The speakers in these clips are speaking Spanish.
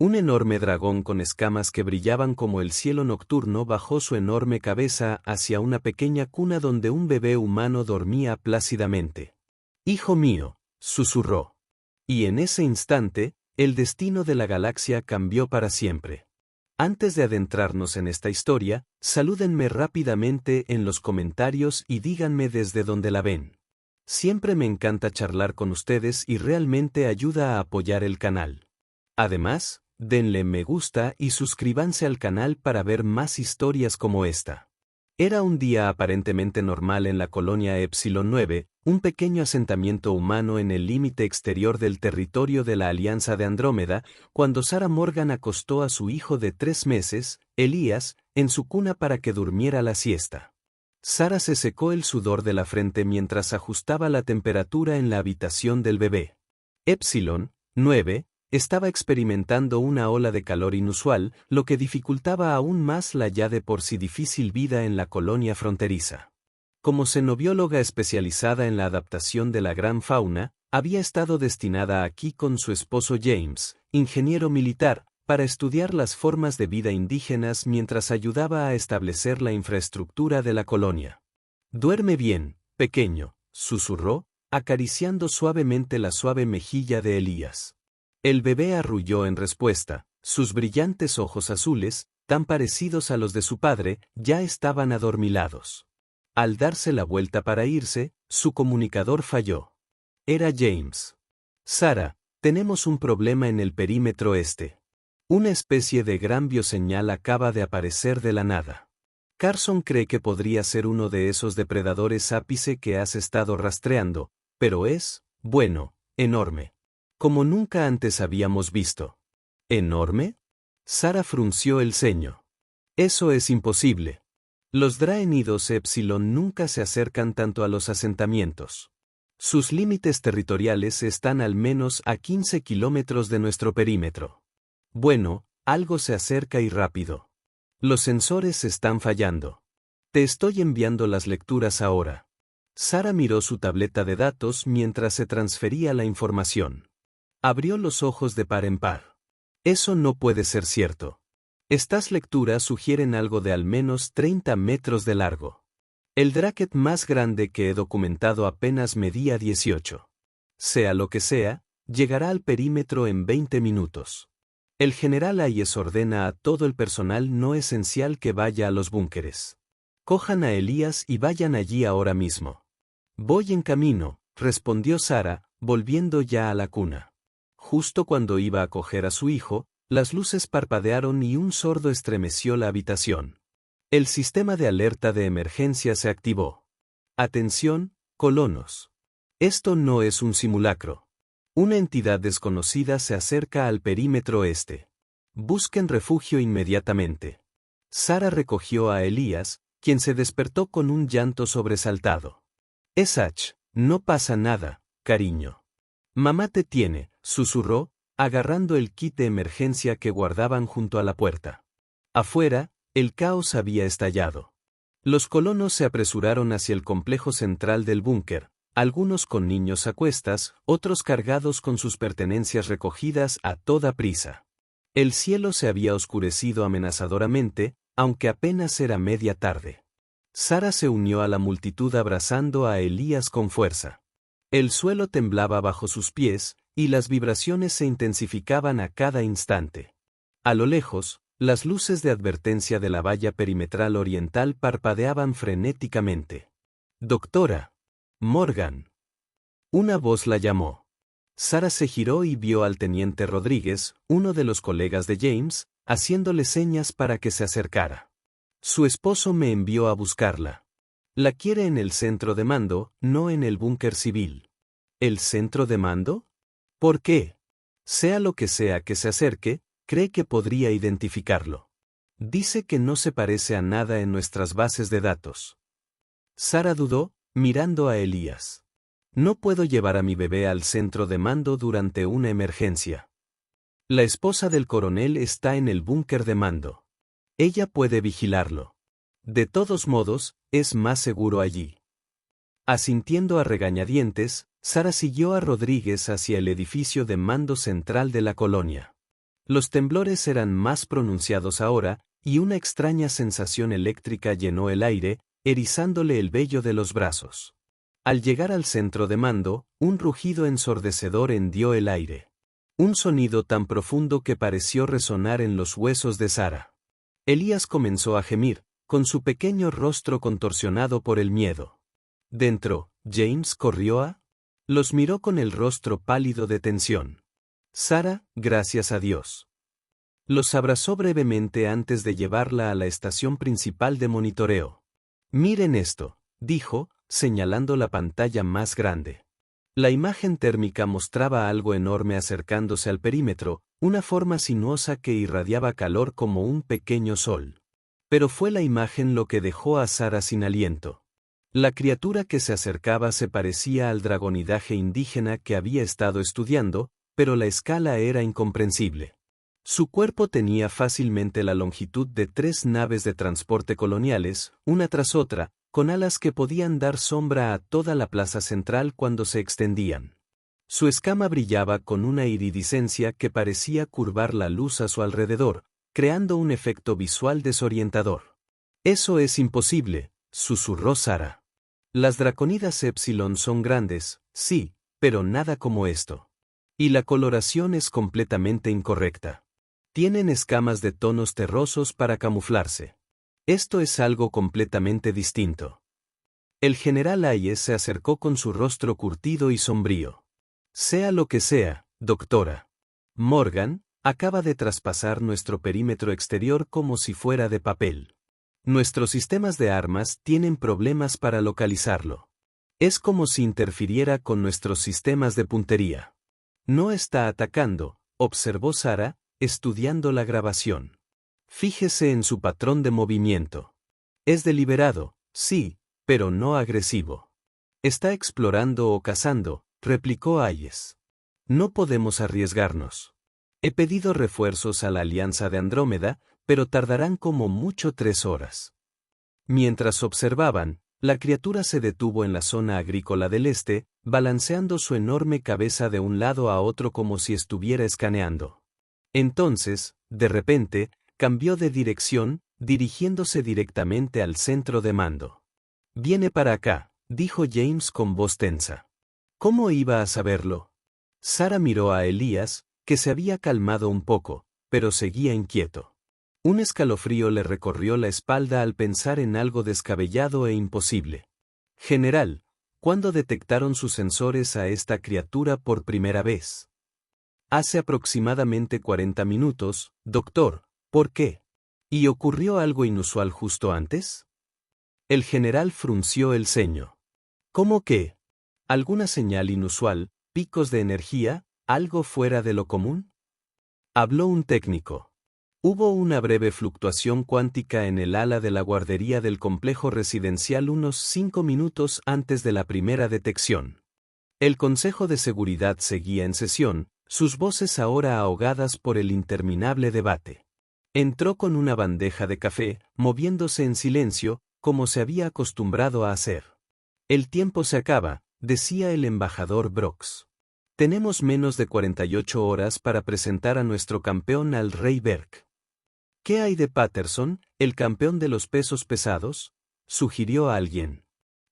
Un enorme dragón con escamas que brillaban como el cielo nocturno bajó su enorme cabeza hacia una pequeña cuna donde un bebé humano dormía plácidamente. «Hijo mío», susurró. Y en ese instante, el destino de la galaxia cambió para siempre. Antes de adentrarnos en esta historia, salúdenme rápidamente en los comentarios y díganme desde dónde la ven. Siempre me encanta charlar con ustedes y realmente ayuda a apoyar el canal. Además, denle me gusta y suscríbanse al canal para ver más historias como esta. Era un día aparentemente normal en la colonia Epsilon 9, un pequeño asentamiento humano en el límite exterior del territorio de la Alianza de Andrómeda, cuando Sarah Morgan acostó a su hijo de 3 meses, Elías, en su cuna para que durmiera la siesta. Sarah se secó el sudor de la frente mientras ajustaba la temperatura en la habitación del bebé. Epsilon 9 estaba experimentando una ola de calor inusual, lo que dificultaba aún más la ya de por sí difícil vida en la colonia fronteriza. Como xenobióloga especializada en la adaptación de la gran fauna, había estado destinada aquí con su esposo James, ingeniero militar, para estudiar las formas de vida indígenas mientras ayudaba a establecer la infraestructura de la colonia. «Duerme bien, pequeño», susurró, acariciando suavemente la suave mejilla de Elías. El bebé arrulló en respuesta, sus brillantes ojos azules, tan parecidos a los de su padre, ya estaban adormilados. Al darse la vuelta para irse, su comunicador falló. Era James. «Sarah, tenemos un problema en el perímetro este. Una especie de gran bioseñal acaba de aparecer de la nada. Carson cree que podría ser uno de esos depredadores ápice que has estado rastreando, pero es, bueno, enorme. Como nunca antes habíamos visto». «¿Enorme?». Sarah frunció el ceño. «Eso es imposible. Los Draenidos Epsilon nunca se acercan tanto a los asentamientos. Sus límites territoriales están al menos a 15 kilómetros de nuestro perímetro. Bueno, algo se acerca y rápido. Los sensores están fallando. Te estoy enviando las lecturas ahora». Sarah miró su tableta de datos mientras se transfería la información. Abrió los ojos de par en par. «Eso no puede ser cierto. Estas lecturas sugieren algo de al menos 30 metros de largo. El Draket más grande que he documentado apenas medía 18. Sea lo que sea, llegará al perímetro en 20 minutos. El general Hayes ordena a todo el personal no esencial que vaya a los búnkeres. Cojan a Elías y vayan allí ahora mismo». «Voy en camino», respondió Sarah, volviendo ya a la cuna. Justo cuando iba a coger a su hijo, las luces parpadearon y un sordo estremeció la habitación. El sistema de alerta de emergencia se activó. «Atención, colonos. Esto no es un simulacro. Una entidad desconocida se acerca al perímetro este. Busquen refugio inmediatamente». Sarah recogió a Elías, quien se despertó con un llanto sobresaltado. «Esach, no pasa nada, cariño. Mamá te tiene», susurró, agarrando el kit de emergencia que guardaban junto a la puerta. Afuera, el caos había estallado. Los colonos se apresuraron hacia el complejo central del búnker, algunos con niños a cuestas, otros cargados con sus pertenencias recogidas a toda prisa. El cielo se había oscurecido amenazadoramente, aunque apenas era media tarde. Sarah se unió a la multitud abrazando a Elías con fuerza. El suelo temblaba bajo sus pies, y las vibraciones se intensificaban a cada instante. A lo lejos, las luces de advertencia de la valla perimetral oriental parpadeaban frenéticamente. «Doctora Morgan». Una voz la llamó. Sarah se giró y vio al teniente Rodríguez, uno de los colegas de James, haciéndole señas para que se acercara. «Su esposo me envió a buscarla. La quiere en el centro de mando, no en el búnker civil». «¿El centro de mando? ¿Por qué?». «Sea lo que sea que se acerque, cree que podría identificarlo. Dice que no se parece a nada en nuestras bases de datos». Sarah dudó, mirando a Elías. «No puedo llevar a mi bebé al centro de mando durante una emergencia. La esposa del coronel está en el búnker de mando. Ella puede vigilarlo. De todos modos, es más seguro allí». Asintiendo a regañadientes, Sarah siguió a Rodríguez hacia el edificio de mando central de la colonia. Los temblores eran más pronunciados ahora, y una extraña sensación eléctrica llenó el aire, erizándole el vello de los brazos. Al llegar al centro de mando, un rugido ensordecedor hendió el aire. Un sonido tan profundo que pareció resonar en los huesos de Sara. Elías comenzó a gemir, con su pequeño rostro contorsionado por el miedo. Dentro, James corrió a... Los miró con el rostro pálido de tensión. Sara, gracias a Dios. Los abrazó brevemente antes de llevarla a la estación principal de monitoreo. Miren esto, dijo, señalando la pantalla más grande. La imagen térmica mostraba algo enorme acercándose al perímetro, una forma sinuosa que irradiaba calor como un pequeño sol. Pero fue la imagen lo que dejó a Sara sin aliento. La criatura que se acercaba se parecía al dragonidaje indígena que había estado estudiando, pero la escala era incomprensible. Su cuerpo tenía fácilmente la longitud de 3 naves de transporte coloniales, una tras otra, con alas que podían dar sombra a toda la plaza central cuando se extendían. Su escama brillaba con una iridiscencia que parecía curvar la luz a su alrededor, creando un efecto visual desorientador. «Eso es imposible», susurró Sara. «Las draconidas Epsilon son grandes, sí, pero nada como esto. Y la coloración es completamente incorrecta. Tienen escamas de tonos terrosos para camuflarse. Esto es algo completamente distinto». El general Hayes se acercó con su rostro curtido y sombrío. «Sea lo que sea, doctora. Morgan, acaba de traspasar nuestro perímetro exterior como si fuera de papel. Nuestros sistemas de armas tienen problemas para localizarlo. Es como si interfiriera con nuestros sistemas de puntería». «No está atacando», observó Sara, estudiando la grabación. «Fíjese en su patrón de movimiento. Es deliberado, sí, pero no agresivo. Está explorando o cazando», replicó Hayes. «No podemos arriesgarnos. He pedido refuerzos a la Alianza de Andrómeda, pero tardarán como mucho 3 horas». Mientras observaban, la criatura se detuvo en la zona agrícola del este, balanceando su enorme cabeza de un lado a otro como si estuviera escaneando. Entonces, de repente, cambió de dirección, dirigiéndose directamente al centro de mando. «Viene para acá», dijo James con voz tensa. «¿Cómo iba a saberlo?». Sara miró a Elías, que se había calmado un poco, pero seguía inquieto. Un escalofrío le recorrió la espalda al pensar en algo descabellado e imposible. «General, ¿cuándo detectaron sus sensores a esta criatura por primera vez?» «Hace aproximadamente 40 minutos, doctor. ¿Por qué? ¿Y ocurrió algo inusual justo antes?». El general frunció el ceño. «¿Cómo qué? ¿Alguna señal inusual, picos de energía, algo fuera de lo común?». Habló un técnico. «Hubo una breve fluctuación cuántica en el ala de la guardería del complejo residencial unos 5 minutos antes de la primera detección». El Consejo de Seguridad seguía en sesión, sus voces ahora ahogadas por el interminable debate. Entró con una bandeja de café, moviéndose en silencio, como se había acostumbrado a hacer. «El tiempo se acaba», decía el embajador Brooks. «Tenemos menos de 48 horas para presentar a nuestro campeón al Rey Berg». «¿Qué hay de Patterson, el campeón de los pesos pesados?», sugirió alguien.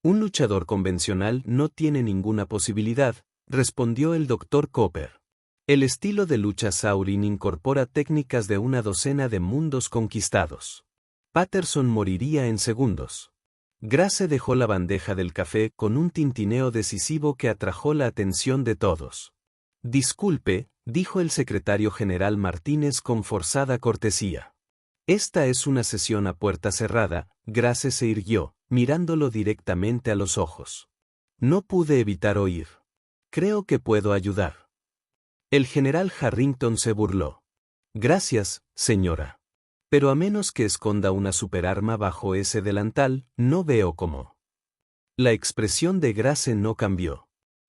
«Un luchador convencional no tiene ninguna posibilidad», respondió el Dr. Cooper. «El estilo de lucha Saurin incorpora técnicas de una docena de mundos conquistados. Patterson moriría en segundos». Grace dejó la bandeja del café con un tintineo decisivo que atrajo la atención de todos. «Disculpe», dijo el secretario general Martínez con forzada cortesía. «Esta es una sesión a puerta cerrada». Grace se irguió, mirándolo directamente a los ojos. «No pude evitar oír. Creo que puedo ayudar». El general Harrington se burló. «Gracias, señora. Pero a menos que esconda una superarma bajo ese delantal, no veo cómo». La expresión de Grace no cambió.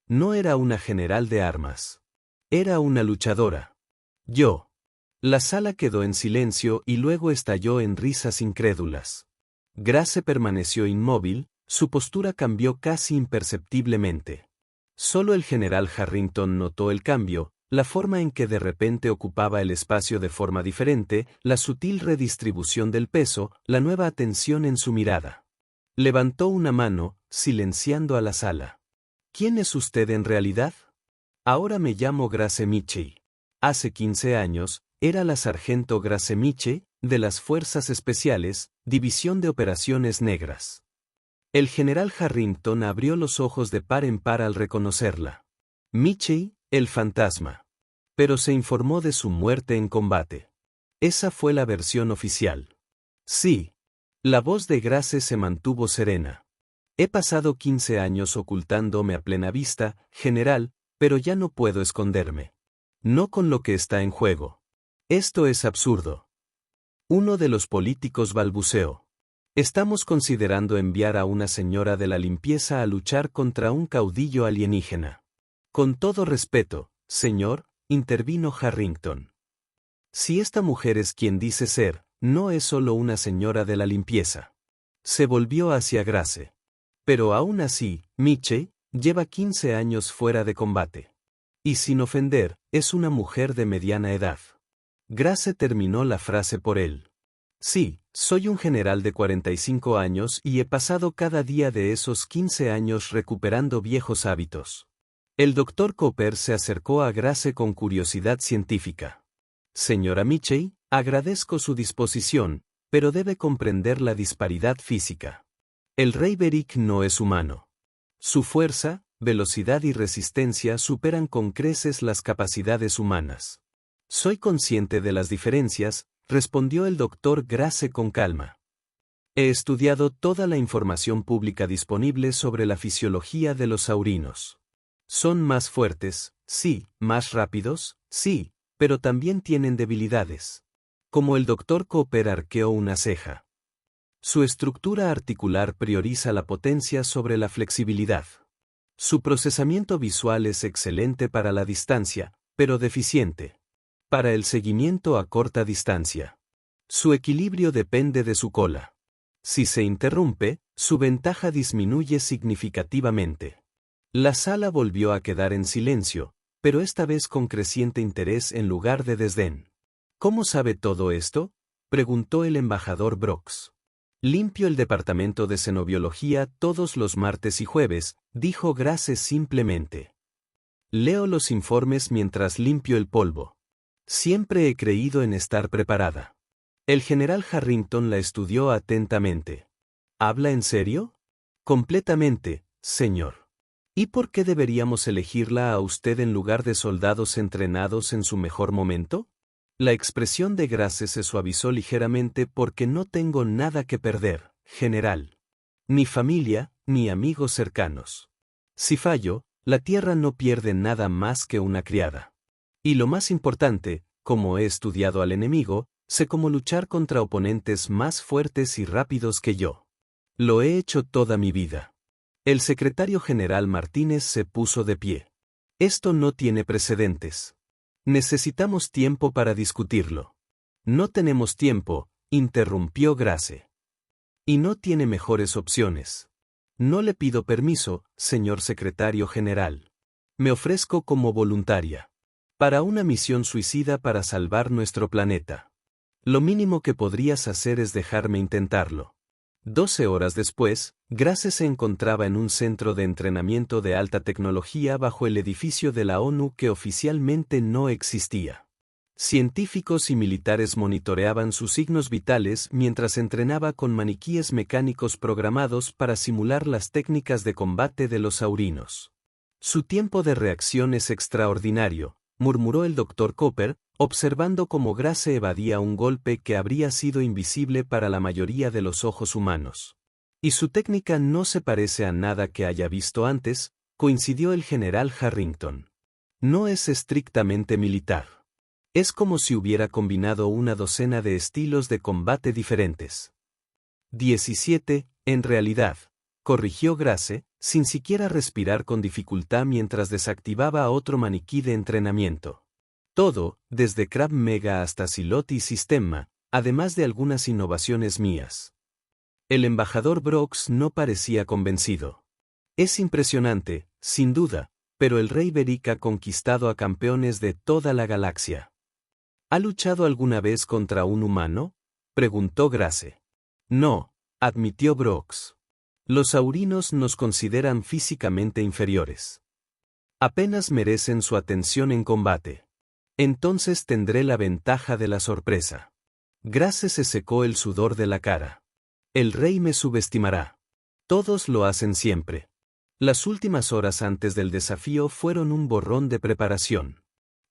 No era una general de armas. Era una luchadora. «Yo». La sala quedó en silencio y luego estalló en risas incrédulas. Grace permaneció inmóvil, su postura cambió casi imperceptiblemente. Solo el general Harrington notó el cambio, La forma en que de repente ocupaba el espacio de forma diferente, la sutil redistribución del peso, la nueva atención en su mirada. Levantó una mano, silenciando a la sala. ¿Quién es usted en realidad? Ahora me llamo Grace Mitchell. Hace 15 años, era la sargento Grace Mitchell, de las Fuerzas Especiales, División de Operaciones Negras. El general Harrington abrió los ojos de par en par al reconocerla. Mitchell, el fantasma. Pero se informó de su muerte en combate. Esa fue la versión oficial. Sí. La voz de Grace se mantuvo serena. He pasado 15 años ocultándome a plena vista, general, pero ya no puedo esconderme. No con lo que está en juego. Esto es absurdo. Uno de los políticos balbuceó. Estamos considerando enviar a una señora de la limpieza a luchar contra un caudillo alienígena. Con todo respeto, señor, intervino Harrington. Si esta mujer es quien dice ser, no es solo una señora de la limpieza. Se volvió hacia Grace. Pero aún así, Mitchell lleva 15 años fuera de combate. Y sin ofender, es una mujer de mediana edad. Grace terminó la frase por él. Sí, soy un general de 45 años y he pasado cada día de esos 15 años recuperando viejos hábitos. El doctor Cooper se acercó a Grace con curiosidad científica. Señora Mitchell, agradezco su disposición, pero debe comprender la disparidad física. El Rey Beric no es humano. Su fuerza, velocidad y resistencia superan con creces las capacidades humanas. Soy consciente de las diferencias, respondió el doctor Grace con calma. He estudiado toda la información pública disponible sobre la fisiología de los saurinos. Son más fuertes, sí, más rápidos, sí, pero también tienen debilidades. Como el doctor Cooper arqueó una ceja. Su estructura articular prioriza la potencia sobre la flexibilidad. Su procesamiento visual es excelente para la distancia, pero deficiente para el seguimiento a corta distancia. Su equilibrio depende de su cola. Si se interrumpe, su ventaja disminuye significativamente. La sala volvió a quedar en silencio, pero esta vez con creciente interés en lugar de desdén. ¿Cómo sabe todo esto?, preguntó el embajador Brooks. Limpio el departamento de xenobiología todos los martes y jueves, dijo Grace simplemente. Leo los informes mientras limpio el polvo. Siempre he creído en estar preparada. El general Harrington la estudió atentamente. ¿Habla en serio? Completamente, señor. ¿Y por qué deberíamos elegirla a usted en lugar de soldados entrenados en su mejor momento? La expresión de Grace se suavizó ligeramente porque no tengo nada que perder, general. Ni familia, ni amigos cercanos. Si fallo, la tierra no pierde nada más que una criada. Y lo más importante, como he estudiado al enemigo, sé cómo luchar contra oponentes más fuertes y rápidos que yo. Lo he hecho toda mi vida. El secretario general Martínez se puso de pie. Esto no tiene precedentes. Necesitamos tiempo para discutirlo. No tenemos tiempo, interrumpió Grace. Y no tiene mejores opciones. No le pido permiso, señor secretario general. Me ofrezco como voluntaria. Para una misión suicida para salvar nuestro planeta. Lo mínimo que podrías hacer es dejarme intentarlo. 12 horas después, Grace se encontraba en un centro de entrenamiento de alta tecnología bajo el edificio de la ONU que oficialmente no existía. Científicos y militares monitoreaban sus signos vitales mientras entrenaba con maniquíes mecánicos programados para simular las técnicas de combate de los saurinos. Su tiempo de reacción es extraordinario, murmuró el doctor Cooper, observando cómo Grace evadía un golpe que habría sido invisible para la mayoría de los ojos humanos. Y su técnica no se parece a nada que haya visto antes, coincidió el general Harrington. No es estrictamente militar. Es como si hubiera combinado una docena de estilos de combate diferentes. 17, en realidad, corrigió Grace, sin siquiera respirar con dificultad mientras desactivaba otro maniquí de entrenamiento. Todo, desde Krav Maga hasta Silot y Sistema, además de algunas innovaciones mías. El embajador Brooks no parecía convencido. Es impresionante, sin duda, pero el rey Beric ha conquistado a campeones de toda la galaxia. ¿Ha luchado alguna vez contra un humano?, preguntó Grace. No, admitió Brox. Los saurinos nos consideran físicamente inferiores. Apenas merecen su atención en combate. Entonces tendré la ventaja de la sorpresa. Grace se secó el sudor de la cara. El rey me subestimará. Todos lo hacen siempre. Las últimas horas antes del desafío fueron un borrón de preparación.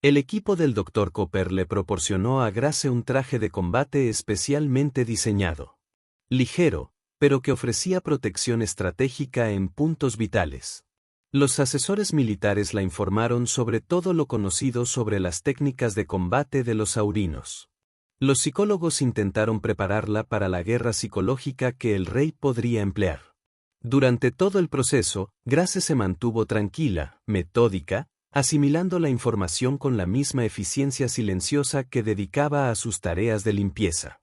El equipo del Dr. Copper le proporcionó a Grace un traje de combate especialmente diseñado. Ligero, pero que ofrecía protección estratégica en puntos vitales. Los asesores militares la informaron sobre todo lo conocido sobre las técnicas de combate de los saurinos. Los psicólogos intentaron prepararla para la guerra psicológica que el rey podría emplear. Durante todo el proceso, Grace se mantuvo tranquila, metódica, asimilando la información con la misma eficiencia silenciosa que dedicaba a sus tareas de limpieza.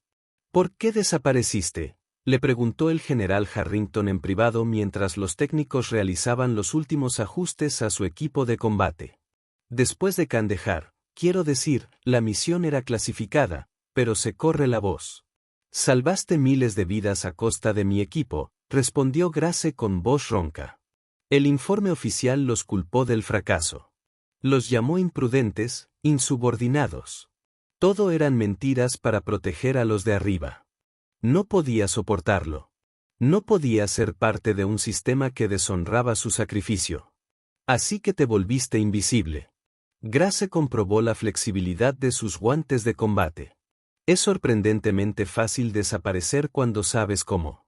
¿Por qué desapareciste?, le preguntó el general Harrington en privado mientras los técnicos realizaban los últimos ajustes a su equipo de combate. Después de Kandahar, quiero decir, la misión era clasificada, pero se corre la voz. Salvaste miles de vidas a costa de mi equipo, respondió Grace con voz ronca. El informe oficial los culpó del fracaso. Los llamó imprudentes, insubordinados. Todo eran mentiras para proteger a los de arriba. No podía soportarlo. No podía ser parte de un sistema que deshonraba su sacrificio. Así que te volviste invisible. Grace comprobó la flexibilidad de sus guantes de combate. Es sorprendentemente fácil desaparecer cuando sabes cómo.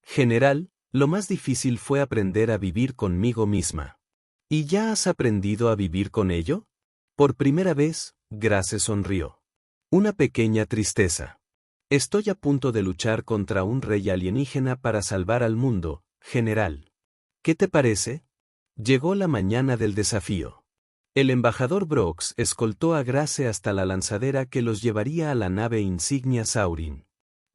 General, lo más difícil fue aprender a vivir conmigo misma. ¿Y ya has aprendido a vivir con ello? Por primera vez, Grace sonrió. Una pequeña tristeza. Estoy a punto de luchar contra un rey alienígena para salvar al mundo, general. ¿Qué te parece? Llegó la mañana del desafío. El embajador Brox escoltó a Grace hasta la lanzadera que los llevaría a la nave insignia Saurin.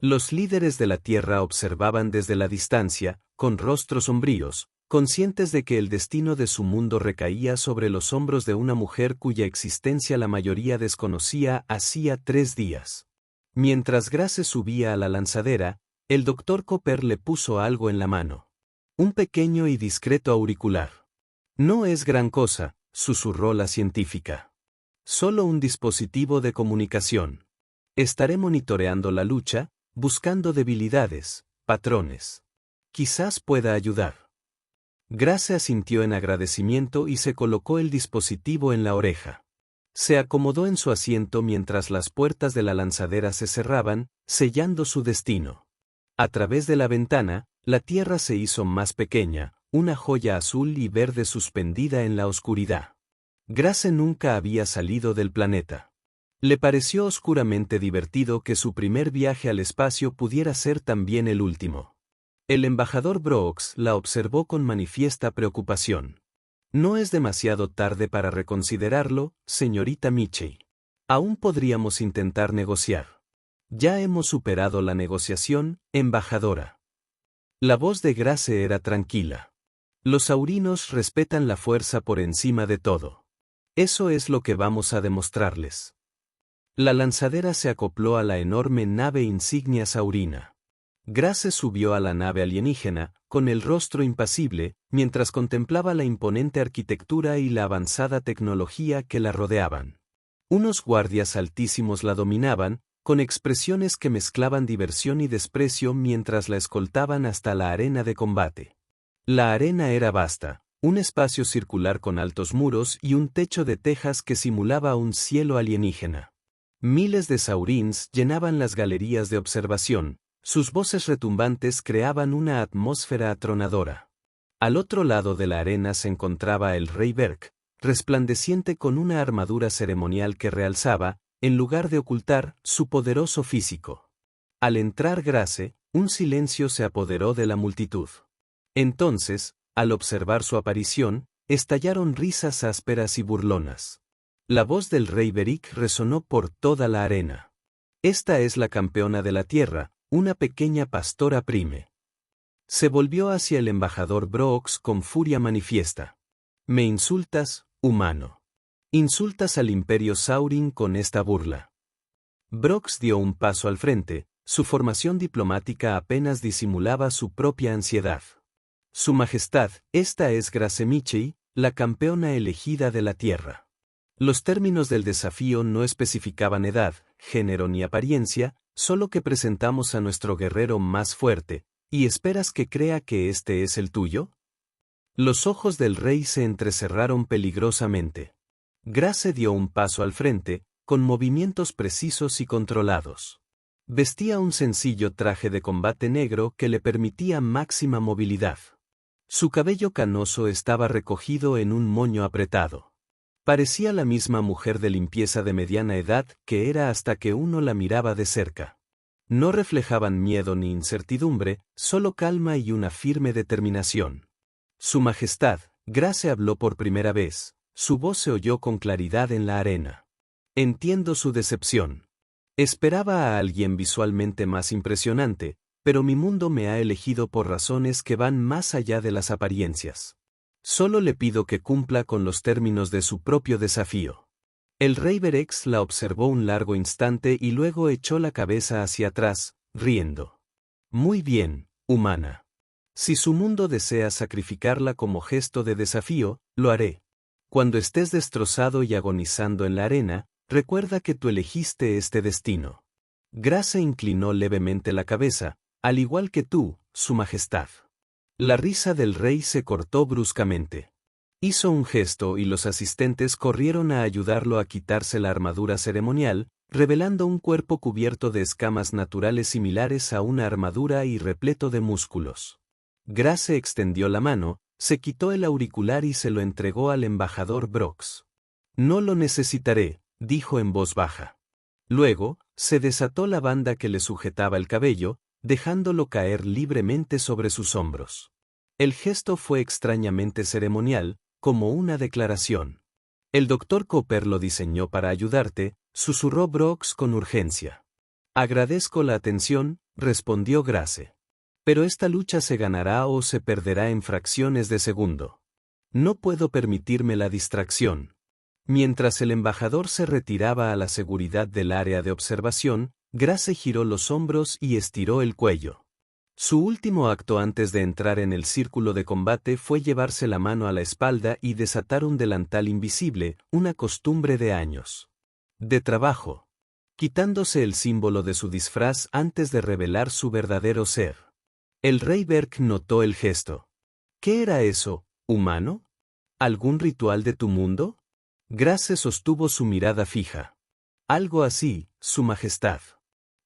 Los líderes de la Tierra observaban desde la distancia, con rostros sombríos, conscientes de que el destino de su mundo recaía sobre los hombros de una mujer cuya existencia la mayoría desconocía hacía 3 días. Mientras Grace subía a la lanzadera, el Dr. Copper le puso algo en la mano. Un pequeño y discreto auricular. No es gran cosa, susurró la científica. Solo un dispositivo de comunicación. Estaré monitoreando la lucha, buscando debilidades, patrones. Quizás pueda ayudar. Grace asintió en agradecimiento y se colocó el dispositivo en la oreja. Se acomodó en su asiento mientras las puertas de la lanzadera se cerraban, sellando su destino. A través de la ventana, la tierra se hizo más pequeña, una joya azul y verde suspendida en la oscuridad. Grace nunca había salido del planeta. Le pareció oscuramente divertido que su primer viaje al espacio pudiera ser también el último. El embajador Brox la observó con manifiesta preocupación. No es demasiado tarde para reconsiderarlo, señorita Mitchell. Aún podríamos intentar negociar. Ya hemos superado la negociación, embajadora. La voz de Grace era tranquila. Los saurinos respetan la fuerza por encima de todo. Eso es lo que vamos a demostrarles. La lanzadera se acopló a la enorme nave insignia saurina. Grace subió a la nave alienígena, con el rostro impasible, mientras contemplaba la imponente arquitectura y la avanzada tecnología que la rodeaban. Unos guardias altísimos la dominaban, con expresiones que mezclaban diversión y desprecio mientras la escoltaban hasta la arena de combate. La arena era vasta, un espacio circular con altos muros y un techo de tejas que simulaba un cielo alienígena. Miles de saurins llenaban las galerías de observación. Sus voces retumbantes creaban una atmósfera atronadora. Al otro lado de la arena se encontraba el rey Berk, resplandeciente con una armadura ceremonial que realzaba, en lugar de ocultar, su poderoso físico. Al entrar Grace, un silencio se apoderó de la multitud. Entonces, al observar su aparición, estallaron risas ásperas y burlonas. La voz del rey Beric resonó por toda la arena. Esta es la campeona de la tierra, una pequeña pastora prime. Se volvió hacia el embajador Brox con furia manifiesta. Me insultas, humano. Insultas al Imperio Saurin con esta burla. Brox dio un paso al frente, su formación diplomática apenas disimulaba su propia ansiedad. Su Majestad, esta es Grace Mitchell, la campeona elegida de la Tierra. Los términos del desafío no especificaban edad, género ni apariencia, solo que presentamos a nuestro guerrero más fuerte, ¿y esperas que crea que este es el tuyo? Los ojos del rey se entrecerraron peligrosamente. Grace dio un paso al frente, con movimientos precisos y controlados. Vestía un sencillo traje de combate negro que le permitía máxima movilidad. Su cabello canoso estaba recogido en un moño apretado. Parecía la misma mujer de limpieza de mediana edad que era hasta que uno la miraba de cerca. No reflejaban miedo ni incertidumbre, solo calma y una firme determinación. Su Majestad, Grace habló por primera vez, su voz se oyó con claridad en la arena. Entiendo su decepción. Esperaba a alguien visualmente más impresionante, pero mi mundo me ha elegido por razones que van más allá de las apariencias. Solo le pido que cumpla con los términos de su propio desafío. El rey Berex la observó un largo instante y luego echó la cabeza hacia atrás, riendo. Muy bien, humana. Si su mundo desea sacrificarla como gesto de desafío, lo haré. Cuando estés destrozado y agonizando en la arena, recuerda que tú elegiste este destino. Grace inclinó levemente la cabeza, al igual que tú, Su Majestad. La risa del rey se cortó bruscamente. Hizo un gesto y los asistentes corrieron a ayudarlo a quitarse la armadura ceremonial, revelando un cuerpo cubierto de escamas naturales similares a una armadura y repleto de músculos. Grace extendió la mano, se quitó el auricular y se lo entregó al embajador Brox. No lo necesitaré, dijo en voz baja. Luego, se desató la banda que le sujetaba el cabello, dejándolo caer libremente sobre sus hombros. El gesto fue extrañamente ceremonial, como una declaración. El doctor Cooper lo diseñó para ayudarte, susurró Brox con urgencia. Agradezco la atención, respondió Grace. Pero esta lucha se ganará o se perderá en fracciones de segundo. No puedo permitirme la distracción. Mientras el embajador se retiraba a la seguridad del área de observación, Grace giró los hombros y estiró el cuello. Su último acto antes de entrar en el círculo de combate fue llevarse la mano a la espalda y desatar un delantal invisible, una costumbre de años de trabajo, quitándose el símbolo de su disfraz antes de revelar su verdadero ser. El rey Berk notó el gesto. ¿Qué era eso, humano? ¿Algún ritual de tu mundo? Grace sostuvo su mirada fija. Algo así, Su Majestad.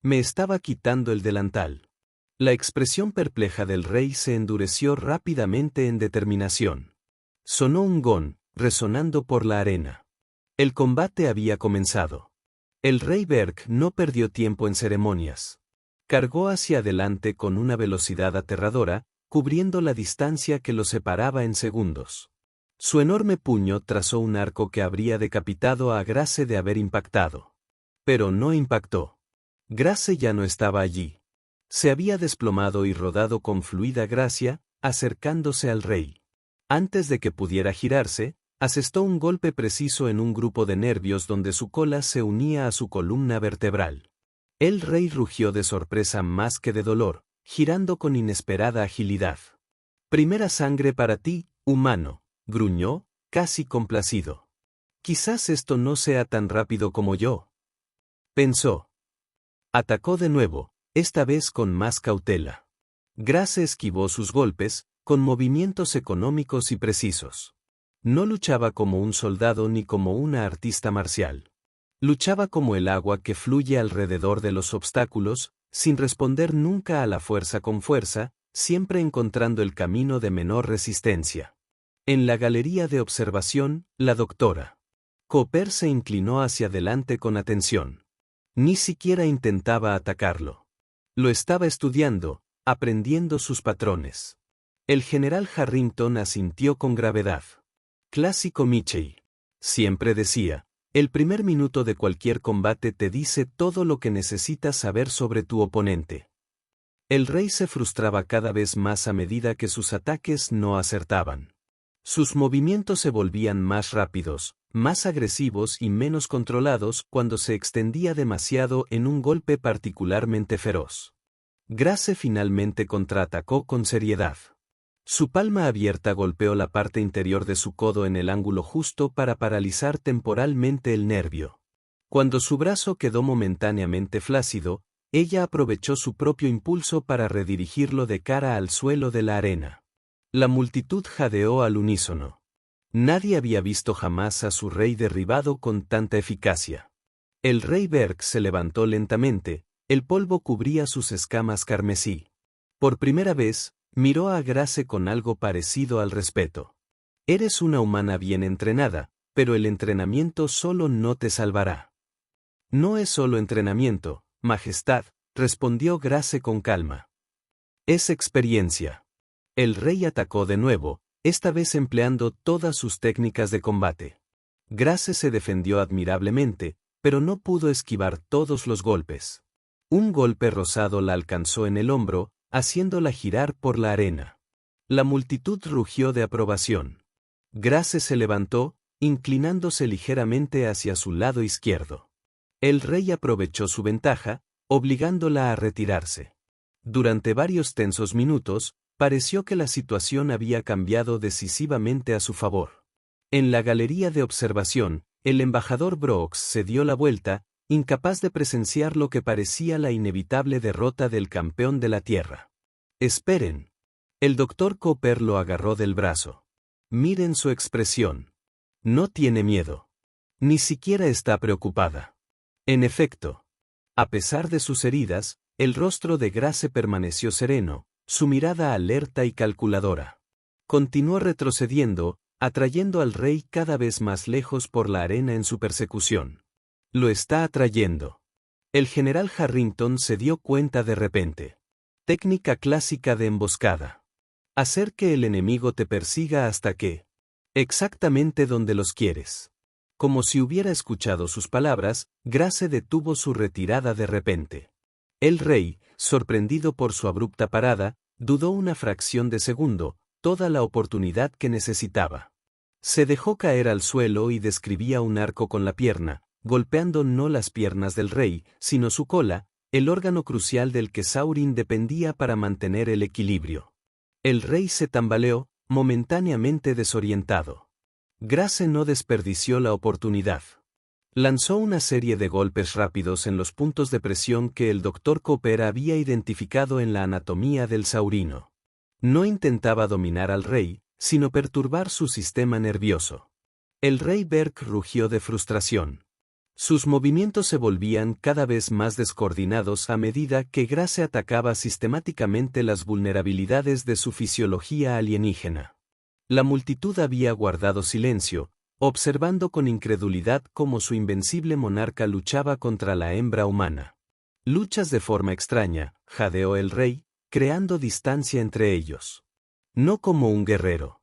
Me estaba quitando el delantal. La expresión perpleja del rey se endureció rápidamente en determinación. Sonó un gong, resonando por la arena. El combate había comenzado. El rey Berk no perdió tiempo en ceremonias. Cargó hacia adelante con una velocidad aterradora, cubriendo la distancia que lo separaba en segundos. Su enorme puño trazó un arco que habría decapitado a Grace de haber impactado. Pero no impactó. Grace ya no estaba allí. Se había desplomado y rodado con fluida gracia, acercándose al rey. Antes de que pudiera girarse, asestó un golpe preciso en un grupo de nervios donde su cola se unía a su columna vertebral. El rey rugió de sorpresa más que de dolor, girando con inesperada agilidad. Primera sangre para ti, humano, gruñó, casi complacido. Quizás esto no sea tan rápido como yo. Pensó. Atacó de nuevo, esta vez con más cautela. Grace esquivó sus golpes, con movimientos económicos y precisos. No luchaba como un soldado ni como una artista marcial. Luchaba como el agua que fluye alrededor de los obstáculos, sin responder nunca a la fuerza con fuerza, siempre encontrando el camino de menor resistencia. En la galería de observación, la doctora Cooper se inclinó hacia adelante con atención. Ni siquiera intentaba atacarlo. Lo estaba estudiando, aprendiendo sus patrones. El general Harrington asintió con gravedad. Clásico Mitchell. Siempre decía, el primer minuto de cualquier combate te dice todo lo que necesitas saber sobre tu oponente. El rey se frustraba cada vez más a medida que sus ataques no acertaban. Sus movimientos se volvían más rápidos, más agresivos y menos controlados cuando se extendía demasiado en un golpe particularmente feroz. Grace finalmente contraatacó con seriedad. Su palma abierta golpeó la parte interior de su codo en el ángulo justo para paralizar temporalmente el nervio. Cuando su brazo quedó momentáneamente flácido, ella aprovechó su propio impulso para redirigirlo de cara al suelo de la arena. La multitud jadeó al unísono. Nadie había visto jamás a su rey derribado con tanta eficacia. El rey Berk se levantó lentamente, el polvo cubría sus escamas carmesí. Por primera vez, miró a Grace con algo parecido al respeto. Eres una humana bien entrenada, pero el entrenamiento solo no te salvará. No es solo entrenamiento, Majestad, respondió Grace con calma. Es experiencia. El rey atacó de nuevo, esta vez empleando todas sus técnicas de combate. Grace se defendió admirablemente, pero no pudo esquivar todos los golpes. Un golpe rosado la alcanzó en el hombro, haciéndola girar por la arena. La multitud rugió de aprobación. Grace se levantó, inclinándose ligeramente hacia su lado izquierdo. El rey aprovechó su ventaja, obligándola a retirarse. Durante varios tensos minutos, pareció que la situación había cambiado decisivamente a su favor. En la galería de observación, el embajador Brooks se dio la vuelta, incapaz de presenciar lo que parecía la inevitable derrota del campeón de la Tierra. Esperen. El doctor Cooper lo agarró del brazo. Miren su expresión. No tiene miedo. Ni siquiera está preocupada. En efecto. A pesar de sus heridas, el rostro de Grace permaneció sereno, su mirada alerta y calculadora. Continuó retrocediendo, atrayendo al rey cada vez más lejos por la arena en su persecución. Lo está atrayendo. El general Harrington se dio cuenta de repente. Técnica clásica de emboscada. Hacer que el enemigo te persiga hasta que. Exactamente donde los quieres. Como si hubiera escuchado sus palabras, Grace detuvo su retirada de repente. El rey, sorprendido por su abrupta parada, dudó una fracción de segundo, toda la oportunidad que necesitaba. Se dejó caer al suelo y describía un arco con la pierna, golpeando no las piernas del rey, sino su cola, el órgano crucial del que Saurin dependía para mantener el equilibrio. El rey se tambaleó, momentáneamente desorientado. Grace no desperdició la oportunidad. Lanzó una serie de golpes rápidos en los puntos de presión que el doctor Cooper había identificado en la anatomía del saurino. No intentaba dominar al rey, sino perturbar su sistema nervioso. El rey Berk rugió de frustración. Sus movimientos se volvían cada vez más descoordinados a medida que Grace atacaba sistemáticamente las vulnerabilidades de su fisiología alienígena. La multitud había guardado silencio, observando con incredulidad cómo su invencible monarca luchaba contra la hembra humana. Luchas de forma extraña, jadeó el rey, creando distancia entre ellos. No como un guerrero.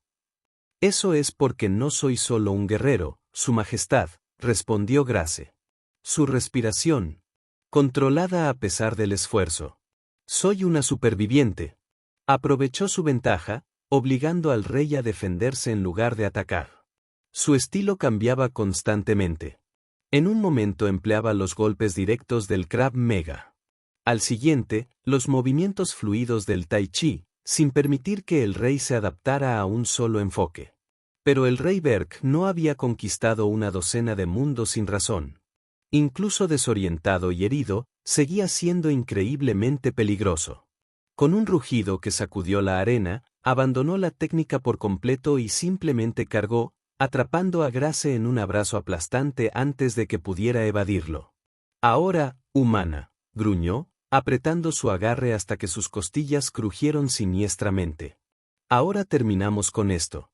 Eso es porque no soy solo un guerrero, Su Majestad, respondió Grace. Su respiración, controlada a pesar del esfuerzo. Soy una superviviente. Aprovechó su ventaja, obligando al rey a defenderse en lugar de atacar. Su estilo cambiaba constantemente. En un momento empleaba los golpes directos del Krav Maga. Al siguiente, los movimientos fluidos del Tai Chi, sin permitir que el rey se adaptara a un solo enfoque. Pero el rey Berk no había conquistado una docena de mundos sin razón. Incluso desorientado y herido, seguía siendo increíblemente peligroso. Con un rugido que sacudió la arena, abandonó la técnica por completo y simplemente cargó, atrapando a Grace en un abrazo aplastante antes de que pudiera evadirlo. Ahora, humana, gruñó, apretando su agarre hasta que sus costillas crujieron siniestramente. Ahora terminamos con esto.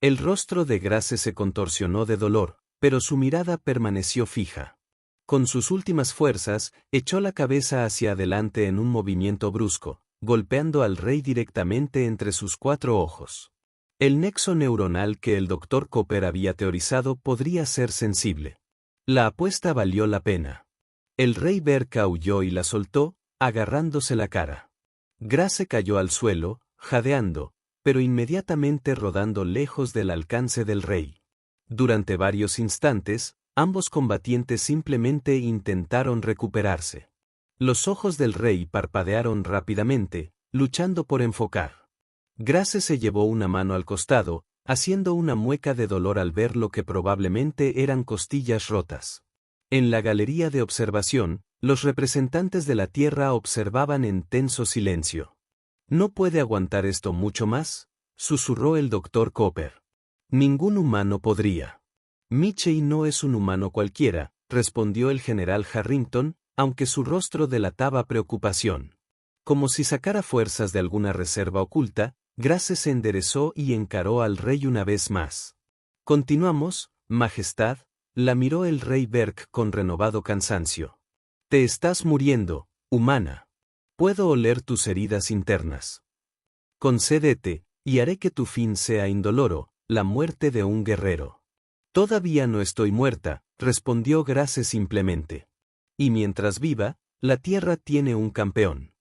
El rostro de Grace se contorsionó de dolor, pero su mirada permaneció fija. Con sus últimas fuerzas, echó la cabeza hacia adelante en un movimiento brusco, golpeando al rey directamente entre sus 4 ojos. El nexo neuronal que el doctor Cooper había teorizado podría ser sensible. La apuesta valió la pena. El rey Berk aulló y la soltó, agarrándose la cara. Grace cayó al suelo, jadeando, pero inmediatamente rodando lejos del alcance del rey. Durante varios instantes, ambos combatientes simplemente intentaron recuperarse. Los ojos del rey parpadearon rápidamente, luchando por enfocar. Grace se llevó una mano al costado, haciendo una mueca de dolor al ver lo que probablemente eran costillas rotas. En la galería de observación, los representantes de la Tierra observaban en tenso silencio. «¿No puede aguantar esto mucho más?», susurró el Dr. Cooper. «Ningún humano podría». «Michie no es un humano cualquiera», respondió el general Harrington, aunque su rostro delataba preocupación. Como si sacara fuerzas de alguna reserva oculta, Grace se enderezó y encaró al rey una vez más. «Continuamos, Majestad», la miró el rey Berk con renovado cansancio. «Te estás muriendo, humana. Puedo oler tus heridas internas. Concédete, y haré que tu fin sea indoloro, la muerte de un guerrero». «Todavía no estoy muerta», respondió Grace simplemente. «Y mientras viva, la Tierra tiene un campeón».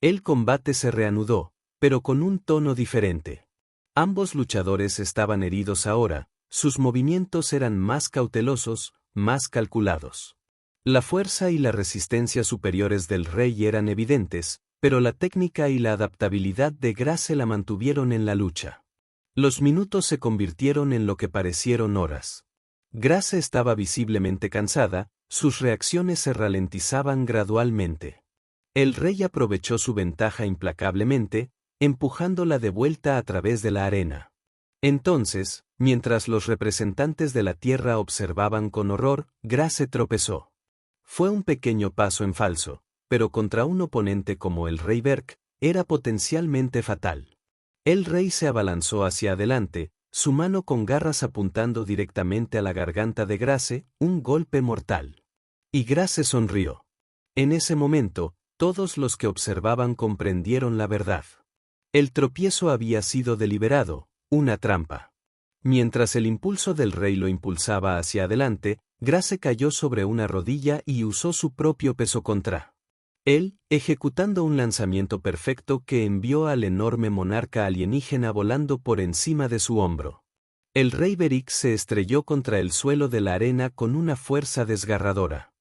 El combate se reanudó, pero con un tono diferente. Ambos luchadores estaban heridos ahora, sus movimientos eran más cautelosos, más calculados. La fuerza y la resistencia superiores del rey eran evidentes, pero la técnica y la adaptabilidad de Grace la mantuvieron en la lucha. Los minutos se convirtieron en lo que parecieron horas. Grace estaba visiblemente cansada, sus reacciones se ralentizaban gradualmente. El rey aprovechó su ventaja implacablemente, empujándola de vuelta a través de la arena. Entonces, mientras los representantes de la Tierra observaban con horror, Grace tropezó. Fue un pequeño paso en falso, pero contra un oponente como el rey Berk, era potencialmente fatal. El rey se abalanzó hacia adelante, su mano con garras apuntando directamente a la garganta de Grace, un golpe mortal. Y Grace sonrió. En ese momento, todos los que observaban comprendieron la verdad. El tropiezo había sido deliberado, una trampa. Mientras el impulso del rey lo impulsaba hacia adelante, Grace cayó sobre una rodilla y usó su propio peso contra él, ejecutando un lanzamiento perfecto que envió al enorme monarca alienígena volando por encima de su hombro. El rey Beric se estrelló contra el suelo de la arena con una fuerza desgarradora.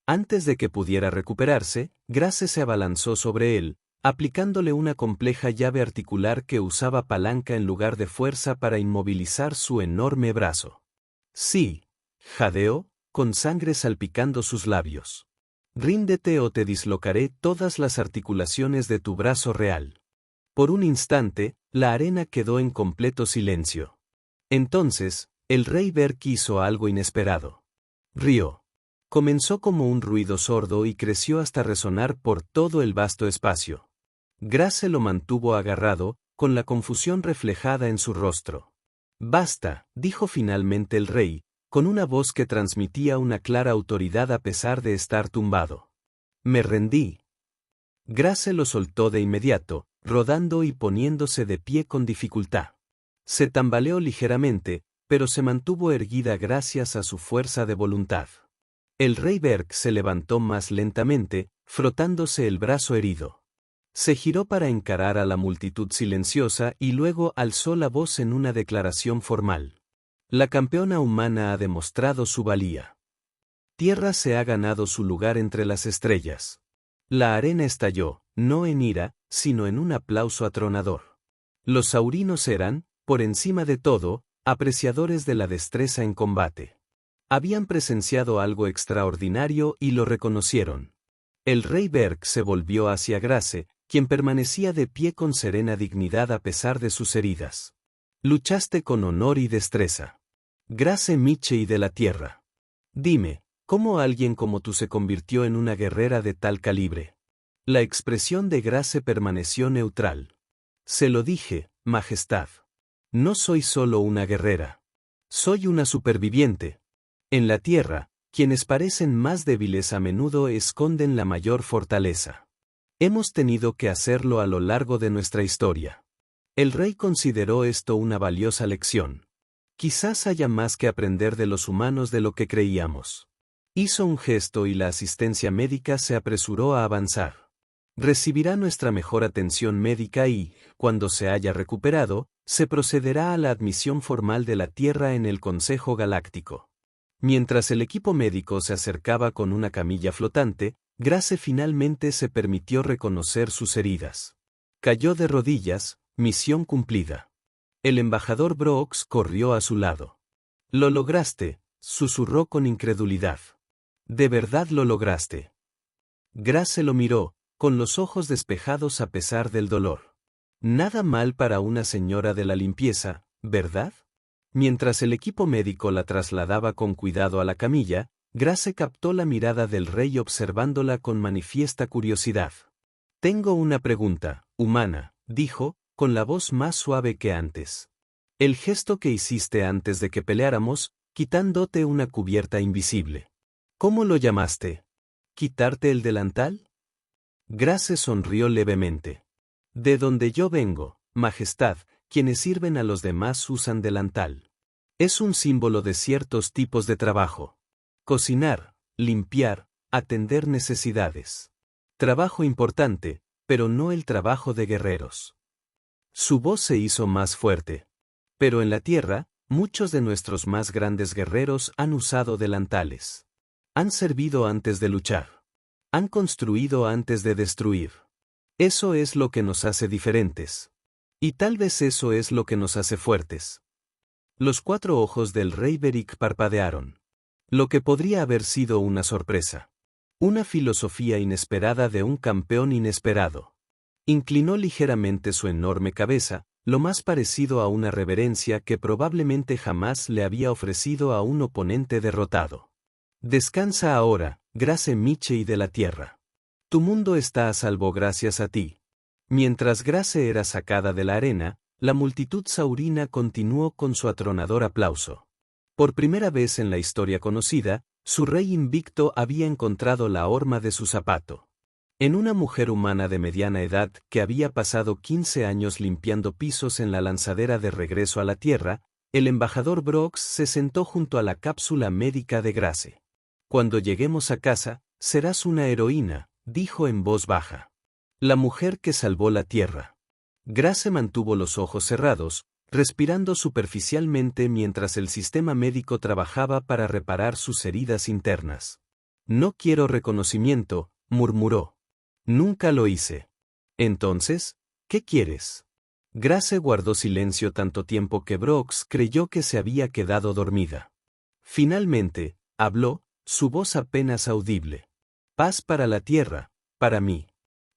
Antes de que pudiera recuperarse, Grace se abalanzó sobre él, aplicándole una compleja llave articular que usaba palanca en lugar de fuerza para inmovilizar su enorme brazo. «Sí», jadeó, con sangre salpicando sus labios. «Ríndete o te dislocaré todas las articulaciones de tu brazo real». Por un instante, la arena quedó en completo silencio. Entonces, el rey Berk hizo algo inesperado. Rió. Comenzó como un ruido sordo y creció hasta resonar por todo el vasto espacio. Grace lo mantuvo agarrado, con la confusión reflejada en su rostro. «Basta», dijo finalmente el rey, con una voz que transmitía una clara autoridad a pesar de estar tumbado. «Me rendí». Grace lo soltó de inmediato, rodando y poniéndose de pie con dificultad. Se tambaleó ligeramente, pero se mantuvo erguida gracias a su fuerza de voluntad. El rey Berk se levantó más lentamente, frotándose el brazo herido. Se giró para encarar a la multitud silenciosa y luego alzó la voz en una declaración formal. «La campeona humana ha demostrado su valía. Tierra se ha ganado su lugar entre las estrellas». La arena estalló, no en ira, sino en un aplauso atronador. Los saurinos eran, por encima de todo, apreciadores de la destreza en combate. Habían presenciado algo extraordinario y lo reconocieron. El rey Berk se volvió hacia Grace, quien permanecía de pie con serena dignidad a pesar de sus heridas. «Luchaste con honor y destreza. Grace Michie de la Tierra. Dime, ¿cómo alguien como tú se convirtió en una guerrera de tal calibre?» La expresión de Grace permaneció neutral. «Se lo dije, Majestad. No soy solo una guerrera. Soy una superviviente. En la Tierra, quienes parecen más débiles a menudo esconden la mayor fortaleza. Hemos tenido que hacerlo a lo largo de nuestra historia». El rey consideró esto una valiosa lección. Quizás haya más que aprender de los humanos de lo que creíamos. Hizo un gesto y la asistencia médica se apresuró a avanzar. Recibirá nuestra mejor atención médica y, cuando se haya recuperado, se procederá a la admisión formal de la Tierra en el Consejo Galáctico. Mientras el equipo médico se acercaba con una camilla flotante, Grace finalmente se permitió reconocer sus heridas. Cayó de rodillas, misión cumplida. El embajador Brooks corrió a su lado. «Lo lograste», susurró con incredulidad. «¿De verdad lo lograste?» Grace lo miró, con los ojos despejados a pesar del dolor. Nada mal para una señora de la limpieza, ¿verdad? Mientras el equipo médico la trasladaba con cuidado a la camilla, Grace captó la mirada del rey observándola con manifiesta curiosidad. «Tengo una pregunta, humana», dijo, con la voz más suave que antes. «El gesto que hiciste antes de que peleáramos, quitándote una cubierta invisible. ¿Cómo lo llamaste? ¿Quitarte el delantal?» Grace sonrió levemente. «De donde yo vengo, Majestad, quienes sirven a los demás usan delantal. Es un símbolo de ciertos tipos de trabajo. Cocinar, limpiar, atender necesidades. Trabajo importante, pero no el trabajo de guerreros». Su voz se hizo más fuerte. «Pero en la tierra, muchos de nuestros más grandes guerreros han usado delantales. Han servido antes de luchar. Han construido antes de destruir. Eso es lo que nos hace diferentes. Y tal vez eso es lo que nos hace fuertes». Los 4 ojos del rey Beric parpadearon. Lo que podría haber sido una sorpresa. Una filosofía inesperada de un campeón inesperado. Inclinó ligeramente su enorme cabeza, lo más parecido a una reverencia que probablemente jamás le había ofrecido a un oponente derrotado. «Descansa ahora, Grace Michei de la Tierra. Tu mundo está a salvo gracias a ti». Mientras Grace era sacada de la arena, la multitud saurina continuó con su atronador aplauso. Por primera vez en la historia conocida, su rey invicto había encontrado la horma de su zapato. En una mujer humana de mediana edad que había pasado 15 años limpiando pisos en la lanzadera de regreso a la Tierra, el embajador Brooks se sentó junto a la cápsula médica de Grace. «Cuando lleguemos a casa, serás una heroína», dijo en voz baja. «La mujer que salvó la Tierra». Grace mantuvo los ojos cerrados, respirando superficialmente mientras el sistema médico trabajaba para reparar sus heridas internas. «No quiero reconocimiento», murmuró. «Nunca lo hice». «Entonces, ¿qué quieres?» Grace guardó silencio tanto tiempo que Brooks creyó que se había quedado dormida. Finalmente, habló, su voz apenas audible. «Paz para la tierra, para mí».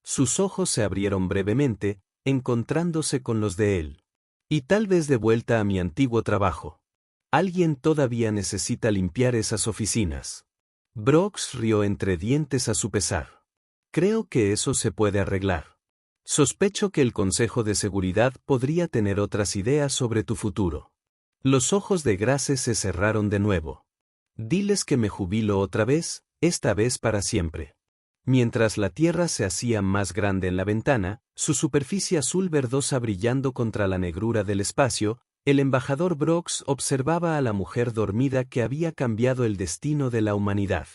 Sus ojos se abrieron brevemente, encontrándose con los de él. «Y tal vez de vuelta a mi antiguo trabajo. Alguien todavía necesita limpiar esas oficinas». Brooks rió entre dientes a su pesar. «Creo que eso se puede arreglar. Sospecho que el Consejo de Seguridad podría tener otras ideas sobre tu futuro». Los ojos de Grace se cerraron de nuevo. «Diles que me jubilo otra vez, esta vez para siempre». Mientras la Tierra se hacía más grande en la ventana, su superficie azul verdosa brillando contra la negrura del espacio, el embajador Brooks observaba a la mujer dormida que había cambiado el destino de la humanidad.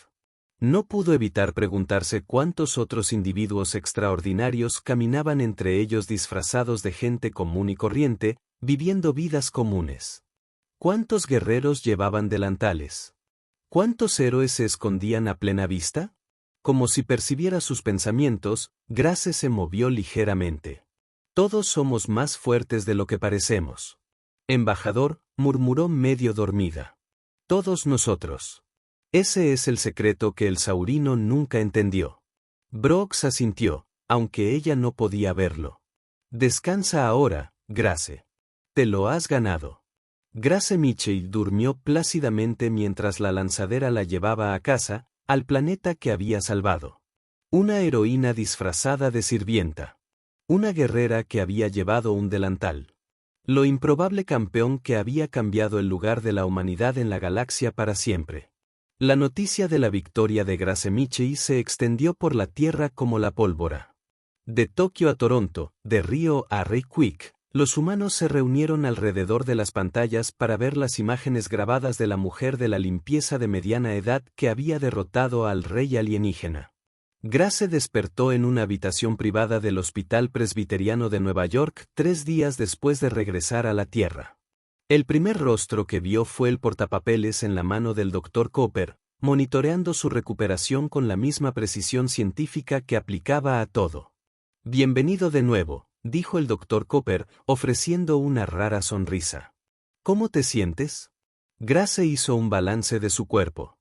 No pudo evitar preguntarse cuántos otros individuos extraordinarios caminaban entre ellos disfrazados de gente común y corriente, viviendo vidas comunes. ¿Cuántos guerreros llevaban delantales? ¿Cuántos héroes se escondían a plena vista? Como si percibiera sus pensamientos, Grace se movió ligeramente. «Todos somos más fuertes de lo que parecemos». «Embajador», murmuró medio dormida. «Todos nosotros». Ese es el secreto que el saurino nunca entendió. Brooks asintió, aunque ella no podía verlo. «Descansa ahora, Grace. Te lo has ganado». Grace Michei durmió plácidamente mientras la lanzadera la llevaba a casa, al planeta que había salvado. Una heroína disfrazada de sirvienta. Una guerrera que había llevado un delantal. Lo improbable campeón que había cambiado el lugar de la humanidad en la galaxia para siempre. La noticia de la victoria de Grace Michei se extendió por la Tierra como la pólvora. De Tokio a Toronto, de Río a Reykjavik, los humanos se reunieron alrededor de las pantallas para ver las imágenes grabadas de la mujer de la limpieza de mediana edad que había derrotado al rey alienígena. Grace despertó en una habitación privada del Hospital Presbiteriano de Nueva York 3 días después de regresar a la Tierra. El primer rostro que vio fue el portapapeles en la mano del Dr. Cooper, monitoreando su recuperación con la misma precisión científica que aplicaba a todo. «Bienvenido de nuevo», dijo el Dr. Cooper, ofreciendo una rara sonrisa. «¿Cómo te sientes?» Grace hizo un balance de su cuerpo.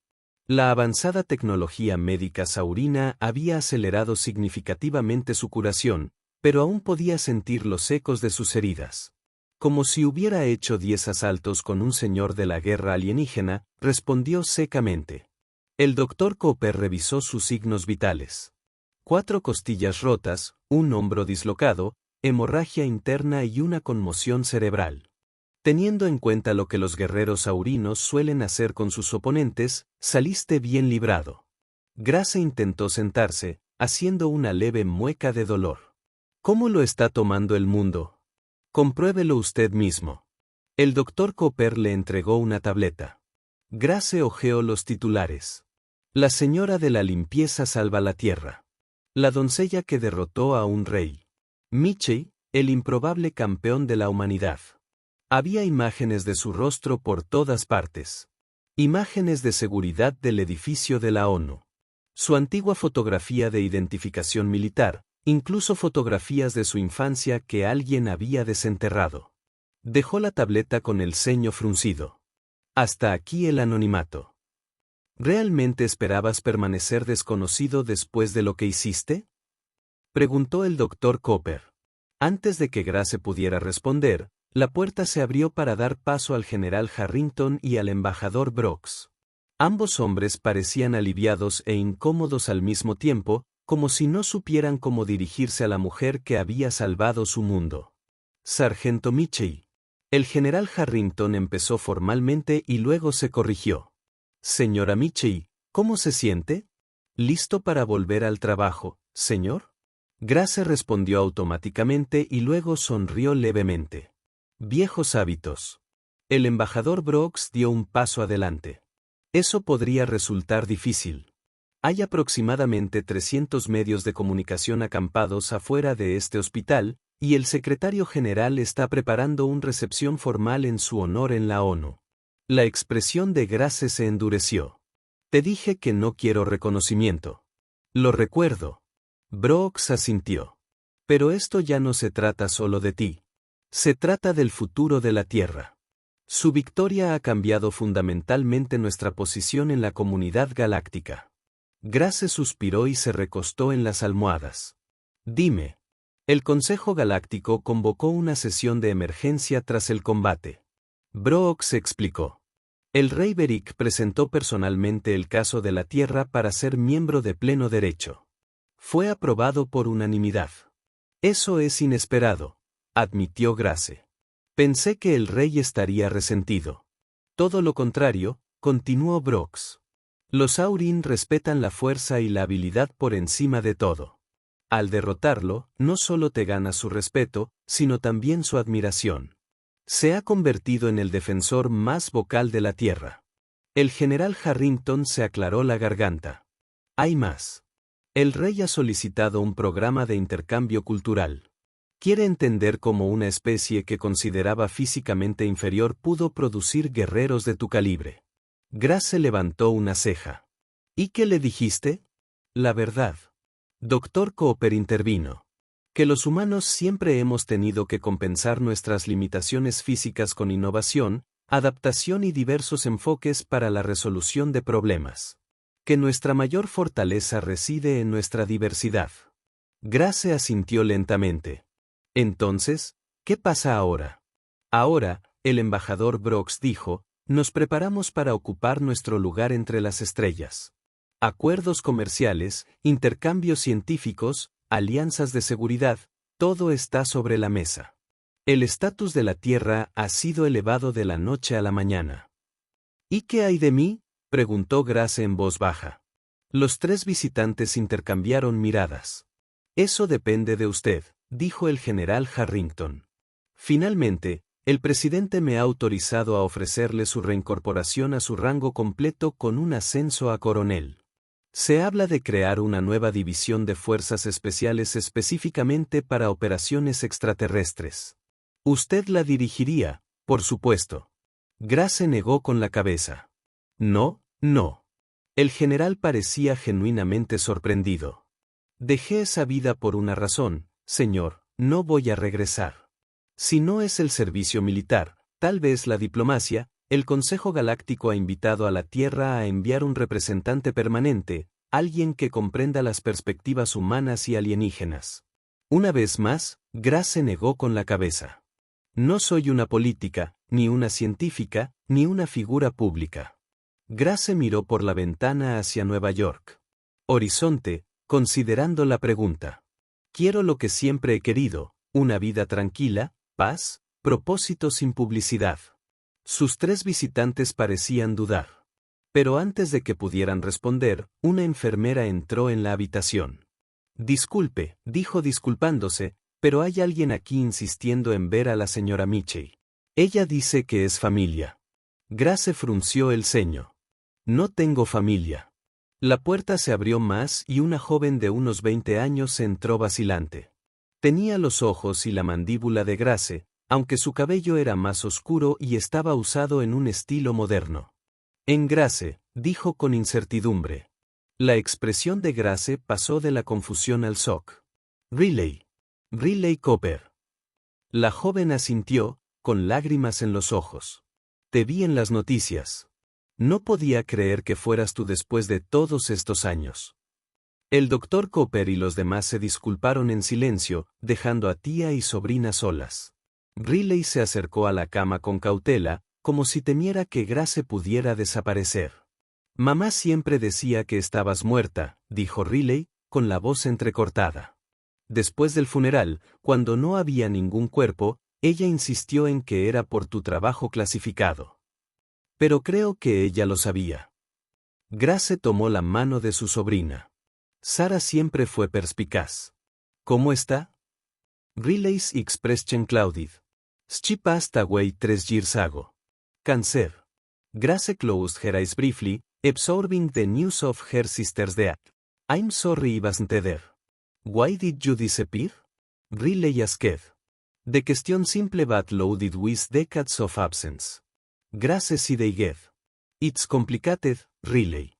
La avanzada tecnología médica saurina había acelerado significativamente su curación, pero aún podía sentir los ecos de sus heridas. Como si hubiera hecho 10 asaltos con un señor de la guerra alienígena, respondió secamente. El Dr. Cooper revisó sus signos vitales. 4 costillas rotas, un hombro dislocado, hemorragia interna y una conmoción cerebral. Teniendo en cuenta lo que los guerreros saurinos suelen hacer con sus oponentes, saliste bien librado. Grace intentó sentarse, haciendo una leve mueca de dolor. ¿Cómo lo está tomando el mundo? Compruébelo usted mismo. El Dr. Cooper le entregó una tableta. Grace hojeó los titulares. La señora de la limpieza salva la tierra. La doncella que derrotó a un rey. Michie, el improbable campeón de la humanidad. Había imágenes de su rostro por todas partes. Imágenes de seguridad del edificio de la ONU. Su antigua fotografía de identificación militar, incluso fotografías de su infancia que alguien había desenterrado. Dejó la tableta con el ceño fruncido. Hasta aquí el anonimato. ¿Realmente esperabas permanecer desconocido después de lo que hiciste? Preguntó el Dr. Cooper. Antes de que Grace pudiera responder, la puerta se abrió para dar paso al general Harrington y al embajador Brooks. Ambos hombres parecían aliviados e incómodos al mismo tiempo, como si no supieran cómo dirigirse a la mujer que había salvado su mundo. Sargento Michie. El general Harrington empezó formalmente y luego se corrigió. Señora Michie, ¿cómo se siente? ¿Listo para volver al trabajo, señor? Grace respondió automáticamente y luego sonrió levemente. Viejos hábitos. El embajador Brooks dio un paso adelante. Eso podría resultar difícil. Hay aproximadamente 300 medios de comunicación acampados afuera de este hospital, y el secretario general está preparando una recepción formal en su honor en la ONU. La expresión de Grace se endureció. Te dije que no quiero reconocimiento. Lo recuerdo. Brooks asintió. Pero esto ya no se trata solo de ti. Se trata del futuro de la Tierra. Su victoria ha cambiado fundamentalmente nuestra posición en la comunidad galáctica. Grace suspiró y se recostó en las almohadas. Dime. El Consejo Galáctico convocó una sesión de emergencia tras el combate. Brooks explicó. El rey Beric presentó personalmente el caso de la Tierra para ser miembro de pleno derecho. Fue aprobado por unanimidad. Eso es inesperado, admitió Grace. Pensé que el rey estaría resentido. Todo lo contrario, continuó Brooks. Los Saurin respetan la fuerza y la habilidad por encima de todo. Al derrotarlo, no solo te ganas su respeto, sino también su admiración. Se ha convertido en el defensor más vocal de la Tierra. El general Harrington se aclaró la garganta. Hay más. El rey ha solicitado un programa de intercambio cultural. Quiere entender cómo una especie que consideraba físicamente inferior pudo producir guerreros de tu calibre. Grace levantó una ceja. ¿Y qué le dijiste? La verdad. Dr. Cooper intervino. Que los humanos siempre hemos tenido que compensar nuestras limitaciones físicas con innovación, adaptación y diversos enfoques para la resolución de problemas. Que nuestra mayor fortaleza reside en nuestra diversidad. Grace asintió lentamente. Entonces, ¿qué pasa ahora? Ahora, el embajador Brooks dijo, nos preparamos para ocupar nuestro lugar entre las estrellas. Acuerdos comerciales, intercambios científicos, alianzas de seguridad, todo está sobre la mesa. El estatus de la Tierra ha sido elevado de la noche a la mañana. ¿Y qué hay de mí?, preguntó Grace en voz baja. Los 3 visitantes intercambiaron miradas. Eso depende de usted, dijo el general Harrington. Finalmente, el presidente me ha autorizado a ofrecerle su reincorporación a su rango completo con un ascenso a coronel. Se habla de crear una nueva división de fuerzas especiales específicamente para operaciones extraterrestres. Usted la dirigiría, por supuesto. Grace negó con la cabeza. No, no. El general parecía genuinamente sorprendido. Dejé esa vida por una razón, señor, no voy a regresar. Si no es el servicio militar, tal vez la diplomacia, el Consejo Galáctico ha invitado a la Tierra a enviar un representante permanente, alguien que comprenda las perspectivas humanas y alienígenas. Una vez más, Grace negó con la cabeza. No soy una política, ni una científica, ni una figura pública. Grace miró por la ventana hacia Nueva York. Horizonte, considerando la pregunta. Quiero lo que siempre he querido, una vida tranquila, paz, propósito sin publicidad. Sus tres visitantes parecían dudar. Pero antes de que pudieran responder, una enfermera entró en la habitación. Disculpe, dijo disculpándose, pero hay alguien aquí insistiendo en ver a la señora Mitchell. Ella dice que es familia. Grace frunció el ceño. No tengo familia. La puerta se abrió más y una joven de unos 20 años entró vacilante. Tenía los ojos y la mandíbula de Grace, aunque su cabello era más oscuro y estaba usado en un estilo moderno. En Grace, dijo con incertidumbre. La expresión de Grace pasó de la confusión al shock. Riley. Riley Cooper. La joven asintió, con lágrimas en los ojos. Te vi en las noticias. No podía creer que fueras tú después de todos estos años. El doctor Cooper y los demás se disculparon en silencio, dejando a tía y sobrina solas. Riley se acercó a la cama con cautela, como si temiera que Grace pudiera desaparecer. Mamá siempre decía que estabas muerta, dijo Riley, con la voz entrecortada. Después del funeral, cuando no había ningún cuerpo, ella insistió en que era por tu trabajo clasificado. Pero creo que ella lo sabía. Grace tomó la mano de su sobrina. Sara siempre fue perspicaz. ¿Cómo está? Riley's expression clouded. She passed away 3 years ago. Cancer. Grace closed her eyes briefly, absorbing the news of her sister's death. I'm sorry I wasn't there. Why did you disappear? Riley asked. The question simple but loaded with decades of absence. Grace sighed. It's complicated, Riley.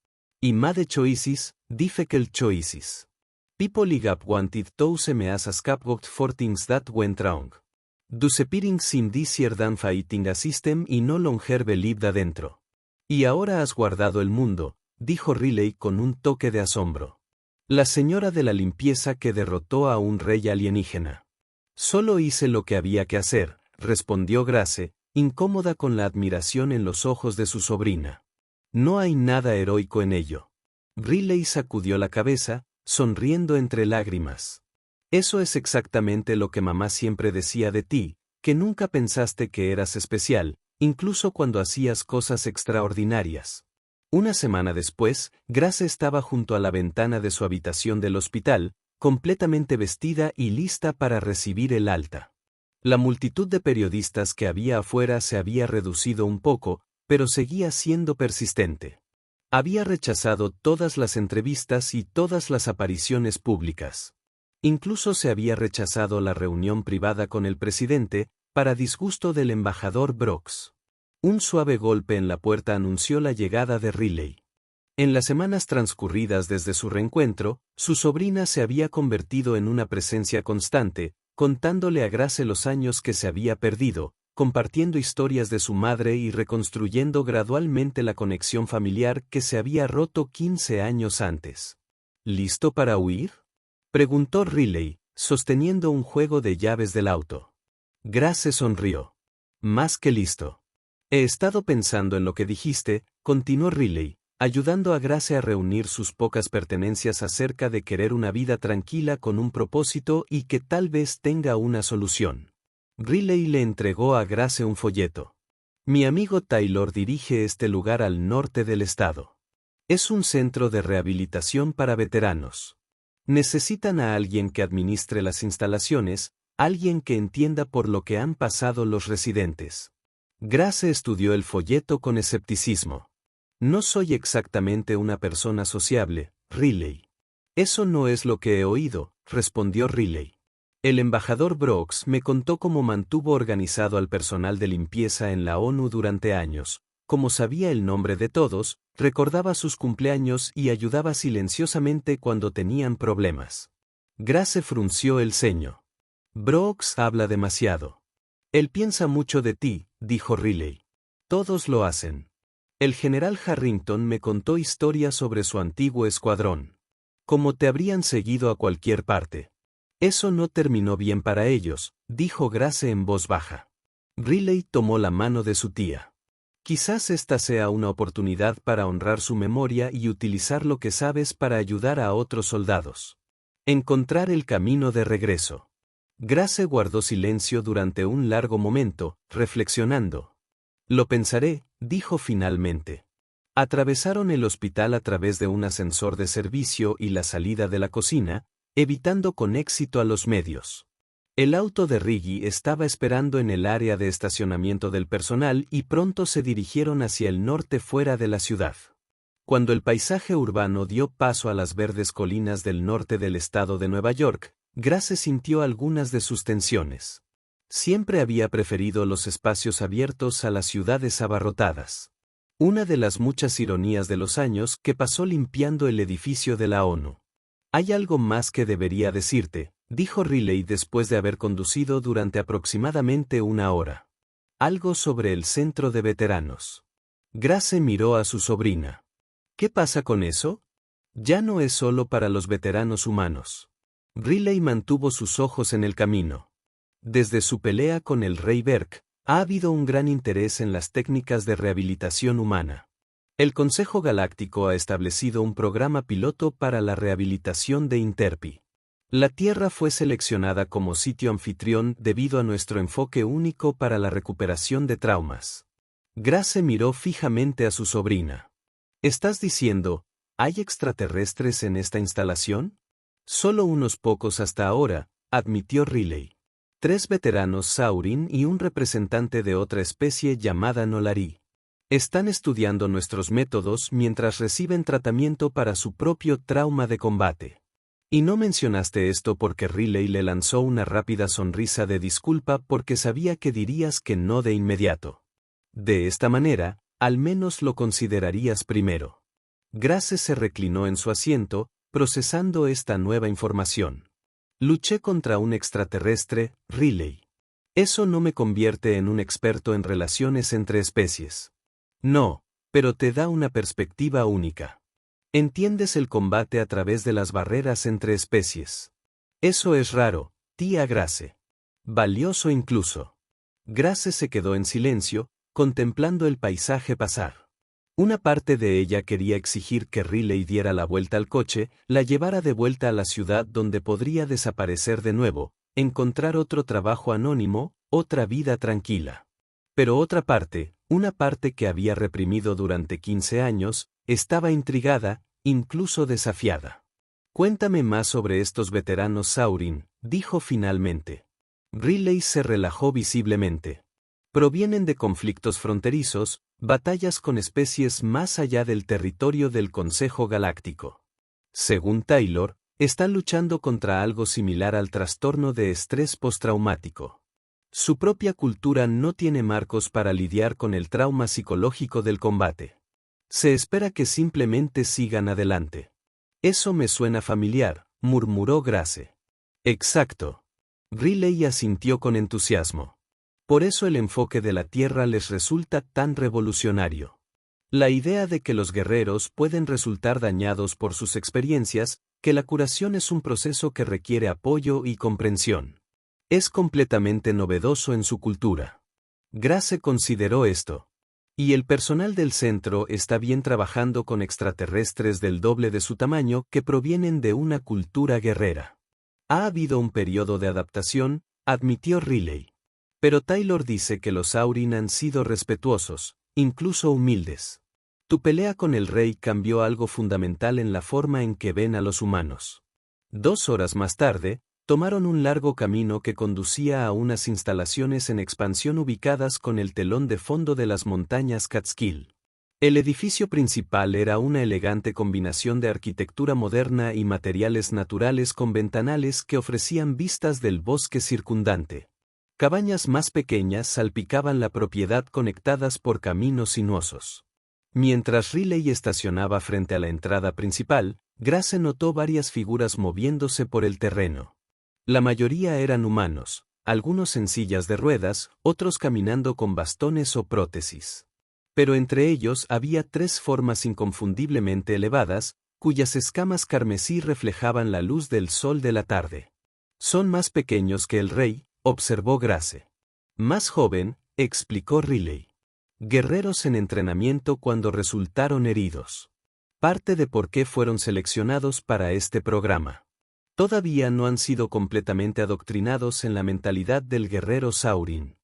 I made choices, difficult choices. People have wanted to use me as a scapegoat for things that went wrong. Disappearing seemed easier than fighting a system y no longer believed adentro. Y ahora has guardado el mundo, dijo Riley con un toque de asombro. La señora de la limpieza que derrotó a un rey alienígena. Solo hice lo que había que hacer, respondió Grace, incómoda con la admiración en los ojos de su sobrina. No hay nada heroico en ello. Riley sacudió la cabeza, sonriendo entre lágrimas. Eso es exactamente lo que mamá siempre decía de ti, que nunca pensaste que eras especial, incluso cuando hacías cosas extraordinarias. Una semana después, Grace estaba junto a la ventana de su habitación del hospital, completamente vestida y lista para recibir el alta. La multitud de periodistas que había afuera se había reducido un poco, pero seguía siendo persistente. Había rechazado todas las entrevistas y todas las apariciones públicas. Incluso se había rechazado la reunión privada con el presidente, para disgusto del embajador Brooks. Un suave golpe en la puerta anunció la llegada de Riley. En las semanas transcurridas desde su reencuentro, su sobrina se había convertido en una presencia constante, contándole a Grace los años que se había perdido, compartiendo historias de su madre y reconstruyendo gradualmente la conexión familiar que se había roto 15 años antes. ¿Listo para huir?, preguntó Riley, sosteniendo un juego de llaves del auto. Grace sonrió. Más que listo. He estado pensando en lo que dijiste, continuó Riley, ayudando a Grace a reunir sus pocas pertenencias acerca de querer una vida tranquila con un propósito y que tal vez tenga una solución. Riley le entregó a Grace un folleto. Mi amigo Taylor dirige este lugar al norte del estado. Es un centro de rehabilitación para veteranos. Necesitan a alguien que administre las instalaciones, alguien que entienda por lo que han pasado los residentes. Grace estudió el folleto con escepticismo. No soy exactamente una persona sociable, Riley. Eso no es lo que he oído, respondió Riley. El embajador Brooks me contó cómo mantuvo organizado al personal de limpieza en la ONU durante años, cómo sabía el nombre de todos, recordaba sus cumpleaños y ayudaba silenciosamente cuando tenían problemas. Grace frunció el ceño. Brooks habla demasiado. Él piensa mucho de ti, dijo Riley. Todos lo hacen. El general Harrington me contó historias sobre su antiguo escuadrón. Cómo te habrían seguido a cualquier parte. Eso no terminó bien para ellos, dijo Grace en voz baja. Riley tomó la mano de su tía. Quizás esta sea una oportunidad para honrar su memoria y utilizar lo que sabes para ayudar a otros soldados. Encontrar el camino de regreso. Grace guardó silencio durante un largo momento, reflexionando. Lo pensaré, dijo finalmente. Atravesaron el hospital a través de un ascensor de servicio y la salida de la cocina, evitando con éxito a los medios. El auto de Riggy estaba esperando en el área de estacionamiento del personal y pronto se dirigieron hacia el norte fuera de la ciudad. Cuando el paisaje urbano dio paso a las verdes colinas del norte del estado de Nueva York, Grace sintió algunas de sus tensiones. Siempre había preferido los espacios abiertos a las ciudades abarrotadas. Una de las muchas ironías de los años que pasó limpiando el edificio de la ONU. Hay algo más que debería decirte, dijo Riley después de haber conducido durante aproximadamente una hora. Algo sobre el centro de veteranos. Grace miró a su sobrina. ¿Qué pasa con eso? Ya no es solo para los veteranos humanos. Riley mantuvo sus ojos en el camino. Desde su pelea con el Rey Berk, ha habido un gran interés en las técnicas de rehabilitación humana. El Consejo Galáctico ha establecido un programa piloto para la rehabilitación de Interpi. La Tierra fue seleccionada como sitio anfitrión debido a nuestro enfoque único para la recuperación de traumas. Grace miró fijamente a su sobrina. ¿Estás diciendo, hay extraterrestres en esta instalación? Solo unos pocos hasta ahora, admitió Riley. 3 veteranos Saurin y un representante de otra especie llamada Nolari. Están estudiando nuestros métodos mientras reciben tratamiento para su propio trauma de combate. Y no mencionaste esto porque Riley le lanzó una rápida sonrisa de disculpa porque sabía que dirías que no de inmediato. De esta manera, al menos lo considerarías primero. Grace se reclinó en su asiento, procesando esta nueva información. Luché contra un extraterrestre, Riley. Eso no me convierte en un experto en relaciones entre especies. No, pero te da una perspectiva única. Entiendes el combate a través de las barreras entre especies. Eso es raro, tía Grace. Valioso incluso. Grace se quedó en silencio, contemplando el paisaje pasar. Una parte de ella quería exigir que Riley diera la vuelta al coche, la llevara de vuelta a la ciudad donde podría desaparecer de nuevo, encontrar otro trabajo anónimo, otra vida tranquila. Pero otra parte, una parte que había reprimido durante 15 años, estaba intrigada, incluso desafiada. Cuéntame más sobre estos veteranos Saurin, dijo finalmente. Riley se relajó visiblemente. Provienen de conflictos fronterizos, batallas con especies más allá del territorio del Consejo Galáctico. Según Taylor, están luchando contra algo similar al trastorno de estrés postraumático. Su propia cultura no tiene marcos para lidiar con el trauma psicológico del combate. Se espera que simplemente sigan adelante. Eso me suena familiar, murmuró Grace. Exacto. Riley asintió con entusiasmo. Por eso el enfoque de la Tierra les resulta tan revolucionario. La idea de que los guerreros pueden resultar dañados por sus experiencias, que la curación es un proceso que requiere apoyo y comprensión. Es completamente novedoso en su cultura. Grace consideró esto. Y el personal del centro está bien trabajando con extraterrestres del doble de su tamaño que provienen de una cultura guerrera. Ha habido un periodo de adaptación, admitió Riley. Pero Taylor dice que los Saurin han sido respetuosos, incluso humildes. Tu pelea con el rey cambió algo fundamental en la forma en que ven a los humanos. 2 horas más tarde, tomaron un largo camino que conducía a unas instalaciones en expansión ubicadas con el telón de fondo de las montañas Catskill. El edificio principal era una elegante combinación de arquitectura moderna y materiales naturales con ventanales que ofrecían vistas del bosque circundante. Cabañas más pequeñas salpicaban la propiedad conectadas por caminos sinuosos. Mientras Riley estacionaba frente a la entrada principal, Grace notó varias figuras moviéndose por el terreno. La mayoría eran humanos, algunos en sillas de ruedas, otros caminando con bastones o prótesis. Pero entre ellos había 3 formas inconfundiblemente elevadas, cuyas escamas carmesí reflejaban la luz del sol de la tarde. «Son más pequeños que el rey», observó Grace. «Más joven», explicó Riley. «Guerreros en entrenamiento cuando resultaron heridos. Parte de por qué fueron seleccionados para este programa. Todavía no han sido completamente adoctrinados en la mentalidad del guerrero Saurin».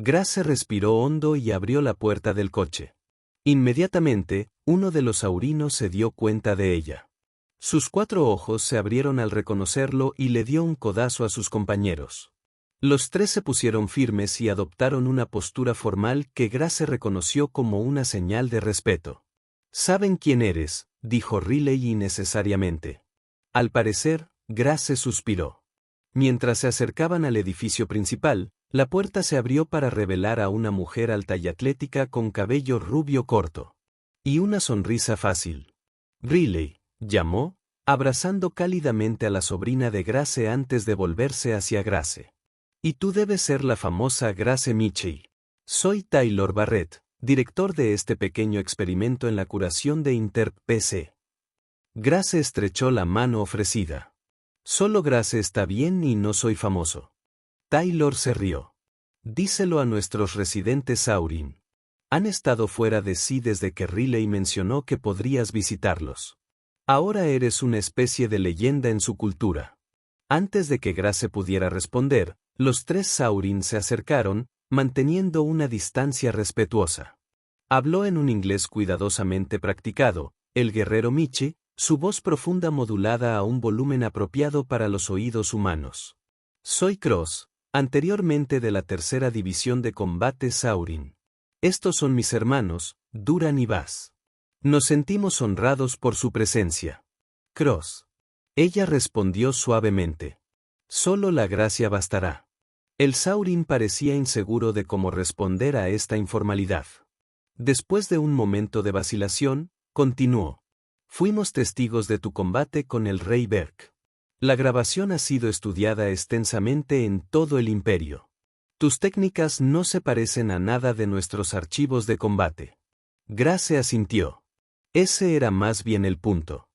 Grace respiró hondo y abrió la puerta del coche. Inmediatamente, uno de los saurinos se dio cuenta de ella. Sus 4 ojos se abrieron al reconocerlo y le dio un codazo a sus compañeros. Los 3 se pusieron firmes y adoptaron una postura formal que Grace reconoció como una señal de respeto. «Saben quién eres», dijo Riley innecesariamente. Al parecer, Grace suspiró. Mientras se acercaban al edificio principal, la puerta se abrió para revelar a una mujer alta y atlética con cabello rubio corto. Y una sonrisa fácil. «Riley», llamó, abrazando cálidamente a la sobrina de Grace antes de volverse hacia Grace. «Y tú debes ser la famosa Grace Mitchell. Soy Taylor Barrett, director de este pequeño experimento en la curación de Interp-PC». Grace estrechó la mano ofrecida. «Solo Grace está bien y no soy famoso». Taylor se rió. «Díselo a nuestros residentes Saurin. Han estado fuera de sí desde que Riley mencionó que podrías visitarlos. Ahora eres una especie de leyenda en su cultura». Antes de que Grace pudiera responder, los 3 Saurin se acercaron, manteniendo una distancia respetuosa. Habló en un inglés cuidadosamente practicado, el guerrero Michi, su voz profunda modulada a un volumen apropiado para los oídos humanos. «Soy Cross, anteriormente de la 3ª División de Combate Saurin. Estos son mis hermanos, Duran y Bas. Nos sentimos honrados por su presencia». «Cross». Ella respondió suavemente. «Solo la gracia bastará». El Saurin parecía inseguro de cómo responder a esta informalidad. Después de un momento de vacilación, continuó. «Fuimos testigos de tu combate con el rey Berk. La grabación ha sido estudiada extensamente en todo el imperio. Tus técnicas no se parecen a nada de nuestros archivos de combate». Grace asintió. Ese era más bien el punto.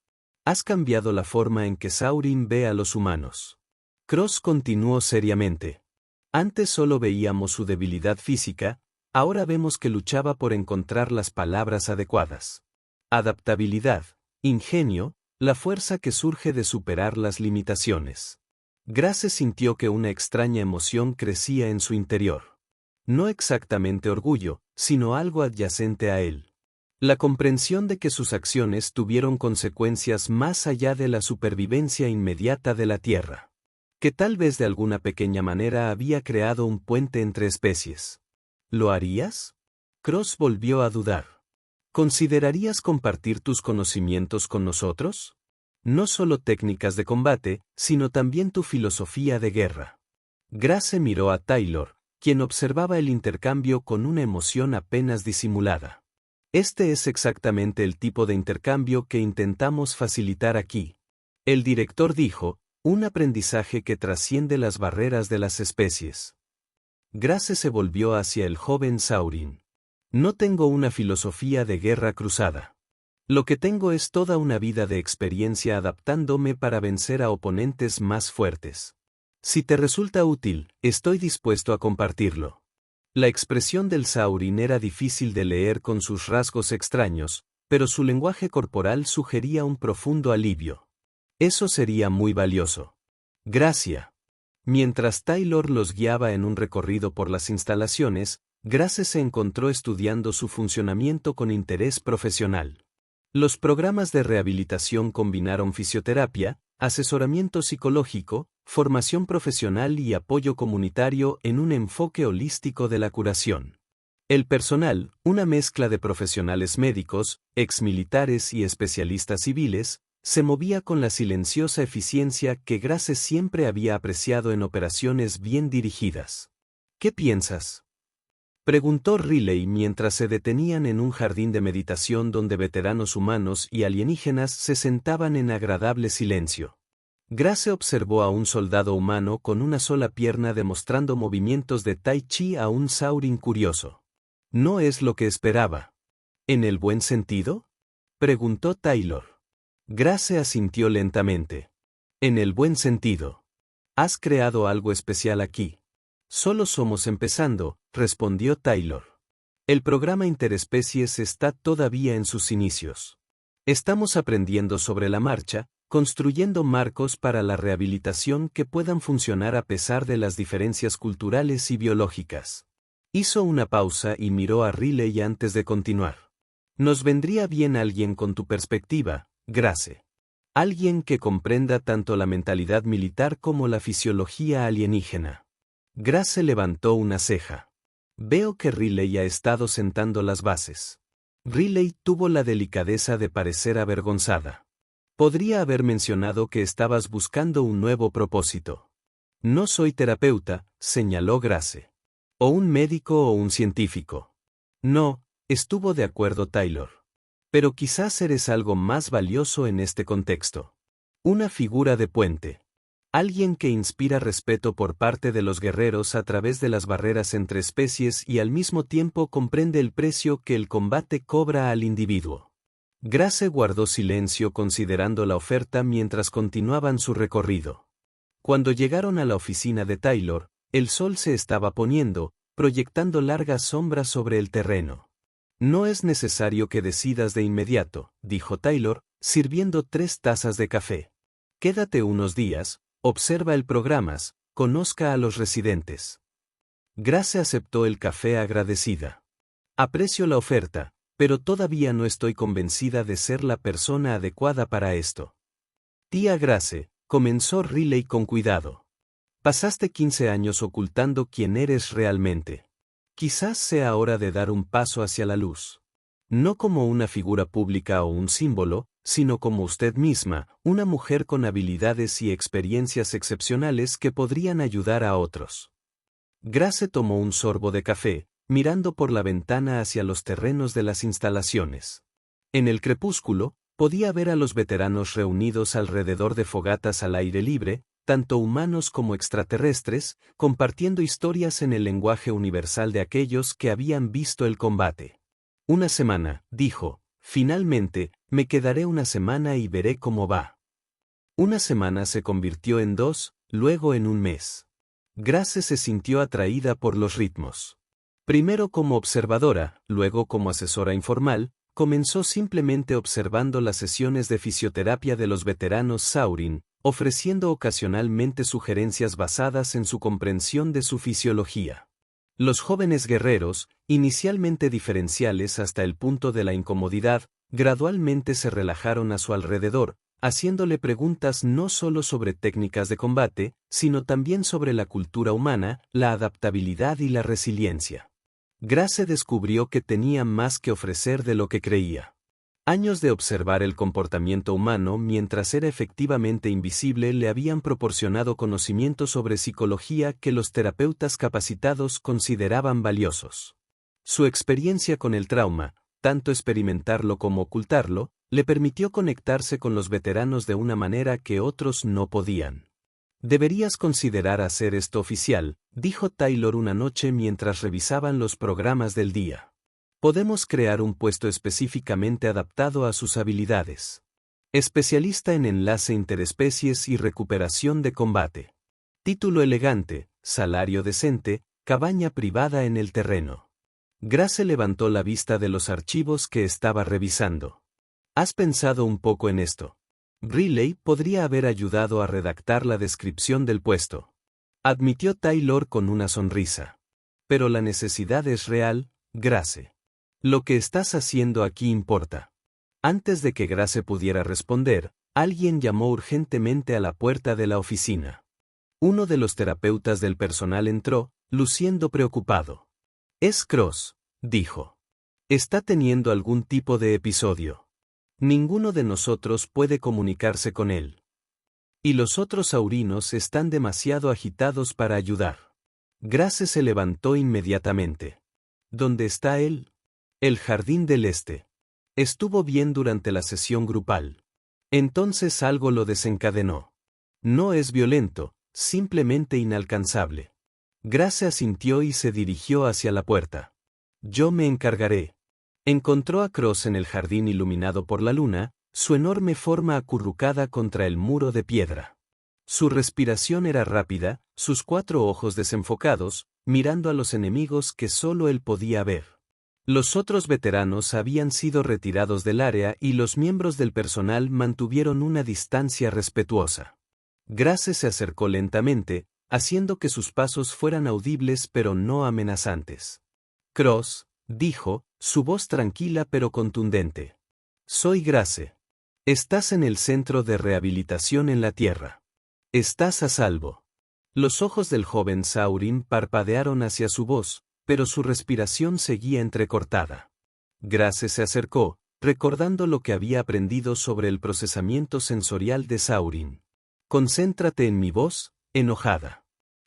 «Has cambiado la forma en que Saurin ve a los humanos». Cross continuó seriamente. «Antes solo veíamos su debilidad física, ahora vemos que luchaba por encontrar las palabras adecuadas. Adaptabilidad, ingenio, la fuerza que surge de superar las limitaciones». Grace sintió que una extraña emoción crecía en su interior. No exactamente orgullo, sino algo adyacente a él. La comprensión de que sus acciones tuvieron consecuencias más allá de la supervivencia inmediata de la Tierra. Que tal vez de alguna pequeña manera había creado un puente entre especies. ¿Lo harías? Cross volvió a dudar. ¿Considerarías compartir tus conocimientos con nosotros? No solo técnicas de combate, sino también tu filosofía de guerra. Grace miró a Taylor, quien observaba el intercambio con una emoción apenas disimulada. «Este es exactamente el tipo de intercambio que intentamos facilitar aquí», el director dijo, «un aprendizaje que trasciende las barreras de las especies». Grace se volvió hacia el joven Saurin. «No tengo una filosofía de guerra cruzada. Lo que tengo es toda una vida de experiencia adaptándome para vencer a oponentes más fuertes. Si te resulta útil, estoy dispuesto a compartirlo». La expresión del Saurin era difícil de leer con sus rasgos extraños, pero su lenguaje corporal sugería un profundo alivio. «Eso sería muy valioso. Gracias». Mientras Taylor los guiaba en un recorrido por las instalaciones, Grace se encontró estudiando su funcionamiento con interés profesional. Los programas de rehabilitación combinaron fisioterapia, asesoramiento psicológico, formación profesional y apoyo comunitario en un enfoque holístico de la curación. El personal, una mezcla de profesionales médicos, exmilitares y especialistas civiles, se movía con la silenciosa eficiencia que Grace siempre había apreciado en operaciones bien dirigidas. ¿Qué piensas?, preguntó Riley mientras se detenían en un jardín de meditación donde veteranos humanos y alienígenas se sentaban en agradable silencio. Grace observó a un soldado humano con una sola pierna demostrando movimientos de tai chi a un saurin curioso. No es lo que esperaba. ¿En el buen sentido?, preguntó Taylor. Grace asintió lentamente. En el buen sentido. Has creado algo especial aquí. Solo somos empezando, respondió Taylor. El programa interespecies está todavía en sus inicios. Estamos aprendiendo sobre la marcha, construyendo marcos para la rehabilitación que puedan funcionar a pesar de las diferencias culturales y biológicas. Hizo una pausa y miró a Riley antes de continuar. Nos vendría bien alguien con tu perspectiva, Grace. Alguien que comprenda tanto la mentalidad militar como la fisiología alienígena. Grace levantó una ceja. Veo que Riley ha estado sentando las bases. Riley tuvo la delicadeza de parecer avergonzada. Podría haber mencionado que estabas buscando un nuevo propósito. No soy terapeuta, señaló Grace. O un médico o un científico. No, estuvo de acuerdo Taylor. Pero quizás eres algo más valioso en este contexto. Una figura de puente. Alguien que inspira respeto por parte de los guerreros a través de las barreras entre especies y al mismo tiempo comprende el precio que el combate cobra al individuo. Grace guardó silencio considerando la oferta mientras continuaban su recorrido. Cuando llegaron a la oficina de Taylor, el sol se estaba poniendo, proyectando largas sombras sobre el terreno. No es necesario que decidas de inmediato, dijo Taylor, sirviendo 3 tazas de café. Quédate unos días, observa el programa, conozca a los residentes. Grace aceptó el café agradecida. Aprecio la oferta, pero todavía no estoy convencida de ser la persona adecuada para esto. Tía Grace, comenzó Riley con cuidado. Pasaste 15 años ocultando quién eres realmente. Quizás sea hora de dar un paso hacia la luz. No como una figura pública o un símbolo, sino como usted misma, una mujer con habilidades y experiencias excepcionales que podrían ayudar a otros. Grace tomó un sorbo de café, mirando por la ventana hacia los terrenos de las instalaciones. En el crepúsculo, podía ver a los veteranos reunidos alrededor de fogatas al aire libre, tanto humanos como extraterrestres, compartiendo historias en el lenguaje universal de aquellos que habían visto el combate. Una semana, dijo, finalmente, me quedaré una semana y veré cómo va. Una semana se convirtió en 2, luego en un mes. Grace se sintió atraída por los ritmos. Primero como observadora, luego como asesora informal, comenzó simplemente observando las sesiones de fisioterapia de los veteranos Saurin, ofreciendo ocasionalmente sugerencias basadas en su comprensión de su fisiología. Los jóvenes guerreros, inicialmente diferenciales hasta el punto de la incomodidad, gradualmente se relajaron a su alrededor, haciéndole preguntas no solo sobre técnicas de combate, sino también sobre la cultura humana, la adaptabilidad y la resiliencia. Grace descubrió que tenía más que ofrecer de lo que creía. Años de observar el comportamiento humano mientras era efectivamente invisible le habían proporcionado conocimientos sobre psicología que los terapeutas capacitados consideraban valiosos. Su experiencia con el trauma, tanto experimentarlo como ocultarlo, le permitió conectarse con los veteranos de una manera que otros no podían. Deberías considerar hacer esto oficial, dijo Taylor una noche mientras revisaban los programas del día. Podemos crear un puesto específicamente adaptado a sus habilidades. Especialista en enlace interespecies y recuperación de combate. Título elegante, salario decente, cabaña privada en el terreno. Grace levantó la vista de los archivos que estaba revisando. ¿Has pensado un poco en esto? Riley podría haber ayudado a redactar la descripción del puesto. Admitió Taylor con una sonrisa. Pero la necesidad es real, Grace. Lo que estás haciendo aquí importa. Antes de que Grace pudiera responder, alguien llamó urgentemente a la puerta de la oficina. Uno de los terapeutas del personal entró, luciendo preocupado. Es Cross, dijo. Está teniendo algún tipo de episodio. Ninguno de nosotros puede comunicarse con él. Y los otros saurinos están demasiado agitados para ayudar. Grace se levantó inmediatamente. ¿Dónde está él? El jardín del este. Estuvo bien durante la sesión grupal. Entonces algo lo desencadenó. No es violento, simplemente inalcanzable. Grace asintió y se dirigió hacia la puerta. Yo me encargaré. Encontró a Cross en el jardín iluminado por la luna, su enorme forma acurrucada contra el muro de piedra. Su respiración era rápida, sus 4 ojos desenfocados, mirando a los enemigos que solo él podía ver. Los otros veteranos habían sido retirados del área y los miembros del personal mantuvieron una distancia respetuosa. Grace se acercó lentamente, haciendo que sus pasos fueran audibles pero no amenazantes. Cross, dijo, su voz tranquila pero contundente. Soy Grace. Estás en el centro de rehabilitación en la Tierra. Estás a salvo. Los ojos del joven Saurin parpadearon hacia su voz, pero su respiración seguía entrecortada. Grace se acercó, recordando lo que había aprendido sobre el procesamiento sensorial de Saurin. Concéntrate en mi voz, enojada.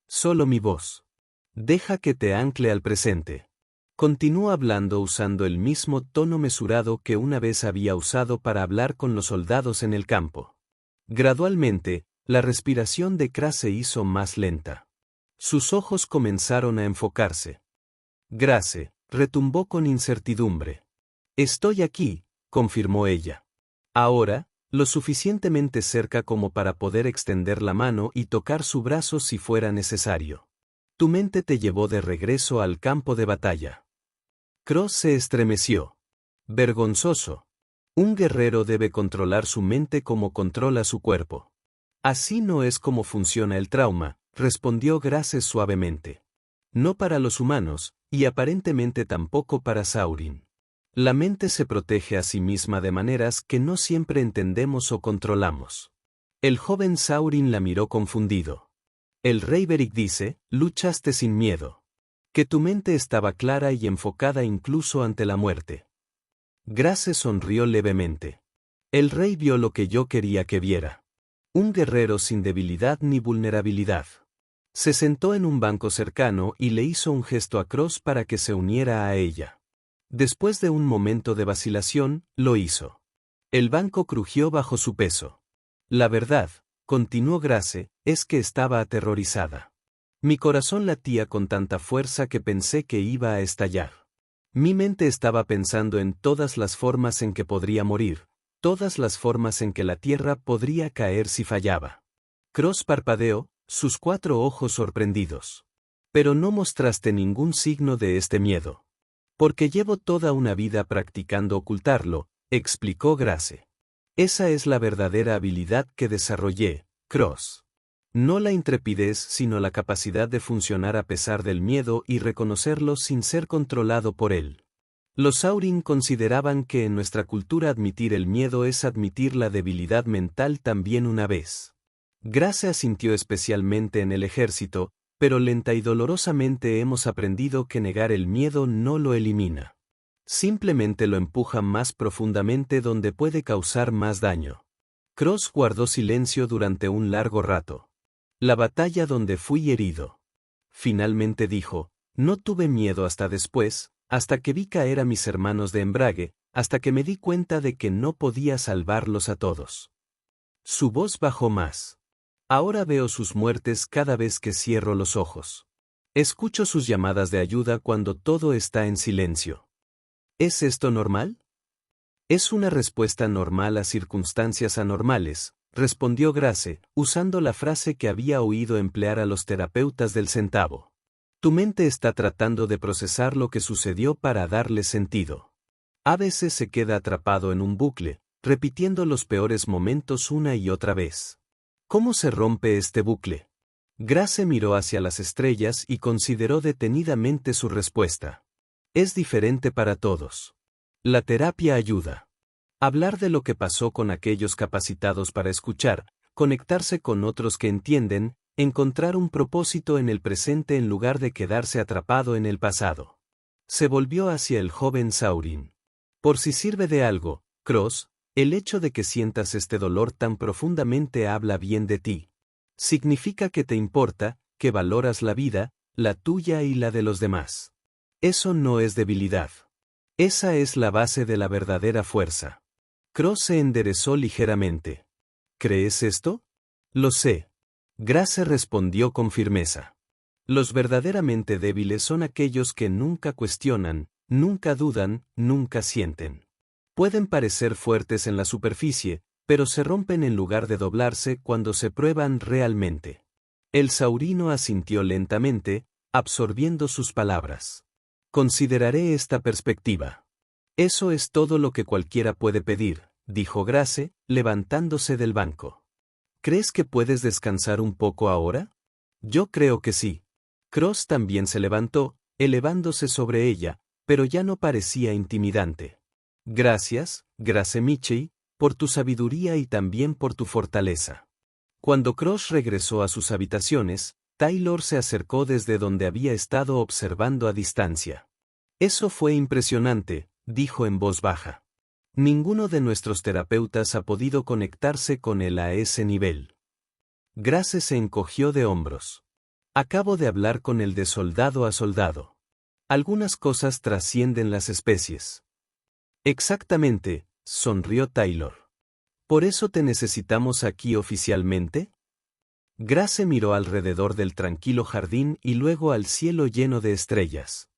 Solo mi voz. Deja que te ancle al presente. Continuó hablando usando el mismo tono mesurado que una vez había usado para hablar con los soldados en el campo. Gradualmente, la respiración de Grace se hizo más lenta. Sus ojos comenzaron a enfocarse. Grace, retumbó con incertidumbre. Estoy aquí, confirmó ella. Ahora, lo suficientemente cerca como para poder extender la mano y tocar su brazo si fuera necesario. Tu mente te llevó de regreso al campo de batalla. Cross se estremeció. Vergonzoso. Un guerrero debe controlar su mente como controla su cuerpo. Así no es como funciona el trauma, respondió Grace suavemente. No para los humanos, y aparentemente tampoco para Saurin. La mente se protege a sí misma de maneras que no siempre entendemos o controlamos. El joven Saurin la miró confundido. El rey Beric dice, luchaste sin miedo. Que tu mente estaba clara y enfocada incluso ante la muerte. Grace sonrió levemente. El rey vio lo que yo quería que viera. Un guerrero sin debilidad ni vulnerabilidad. Se sentó en un banco cercano y le hizo un gesto a Cross para que se uniera a ella. Después de un momento de vacilación, lo hizo. El banco crujió bajo su peso. La verdad, continuó Grace, es que estaba aterrorizada. Mi corazón latía con tanta fuerza que pensé que iba a estallar. Mi mente estaba pensando en todas las formas en que podría morir, todas las formas en que la tierra podría caer si fallaba. Cross parpadeó, sus 4 ojos sorprendidos. Pero no mostraste ningún signo de este miedo. Porque llevo toda una vida practicando ocultarlo, explicó Grace. Esa es la verdadera habilidad que desarrollé, Cross. No la intrepidez sino la capacidad de funcionar a pesar del miedo y reconocerlo sin ser controlado por él. Los Saurin consideraban que en nuestra cultura admitir el miedo es admitir la debilidad mental también una vez. Grace asintió especialmente en el ejército, pero lenta y dolorosamente hemos aprendido que negar el miedo no lo elimina. Simplemente lo empuja más profundamente donde puede causar más daño. Cross guardó silencio durante un largo rato. La batalla donde fui herido. Finalmente dijo, no tuve miedo hasta después, hasta que vi caer a mis hermanos de embrague, hasta que me di cuenta de que no podía salvarlos a todos. Su voz bajó más. Ahora veo sus muertes cada vez que cierro los ojos. Escucho sus llamadas de ayuda cuando todo está en silencio. ¿Es esto normal? Es una respuesta normal a circunstancias anormales, respondió Grace, usando la frase que había oído emplear a los terapeutas del centavo. Tu mente está tratando de procesar lo que sucedió para darle sentido. A veces se queda atrapado en un bucle, repitiendo los peores momentos una y otra vez. ¿Cómo se rompe este bucle? Grace miró hacia las estrellas y consideró detenidamente su respuesta. Es diferente para todos. La terapia ayuda. Hablar de lo que pasó con aquellos capacitados para escuchar, conectarse con otros que entienden, encontrar un propósito en el presente en lugar de quedarse atrapado en el pasado. Se volvió hacia el joven Saurin. Por si sirve de algo, Cross, el hecho de que sientas este dolor tan profundamente habla bien de ti. Significa que te importa, que valoras la vida, la tuya y la de los demás. Eso no es debilidad. Esa es la base de la verdadera fuerza. Cross se enderezó ligeramente. ¿Crees esto? Lo sé. Grace respondió con firmeza. Los verdaderamente débiles son aquellos que nunca cuestionan, nunca dudan, nunca sienten. Pueden parecer fuertes en la superficie, pero se rompen en lugar de doblarse cuando se prueban realmente. El Saurino asintió lentamente, absorbiendo sus palabras. Consideraré esta perspectiva. Eso es todo lo que cualquiera puede pedir, dijo Grace, levantándose del banco. ¿Crees que puedes descansar un poco ahora? Yo creo que sí. Cross también se levantó, elevándose sobre ella, pero ya no parecía intimidante. Gracias, Grace Mitchell, por tu sabiduría y también por tu fortaleza. Cuando Cross regresó a sus habitaciones, Taylor se acercó desde donde había estado observando a distancia. Eso fue impresionante, dijo en voz baja. Ninguno de nuestros terapeutas ha podido conectarse con él a ese nivel. Grace se encogió de hombros. Acabo de hablar con él de soldado a soldado. Algunas cosas trascienden las especies. Exactamente, sonrió Taylor. ¿Por eso te necesitamos aquí oficialmente? Grace miró alrededor del tranquilo jardín y luego al cielo lleno de estrellas.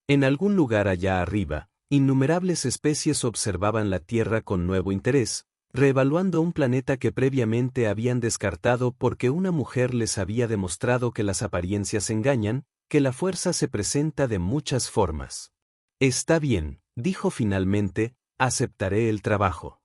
En algún lugar allá arriba, innumerables especies observaban la Tierra con nuevo interés, reevaluando un planeta que previamente habían descartado porque una mujer les había demostrado que las apariencias engañan, que la fuerza se presenta de muchas formas. Está bien, dijo finalmente, aceptaré el trabajo.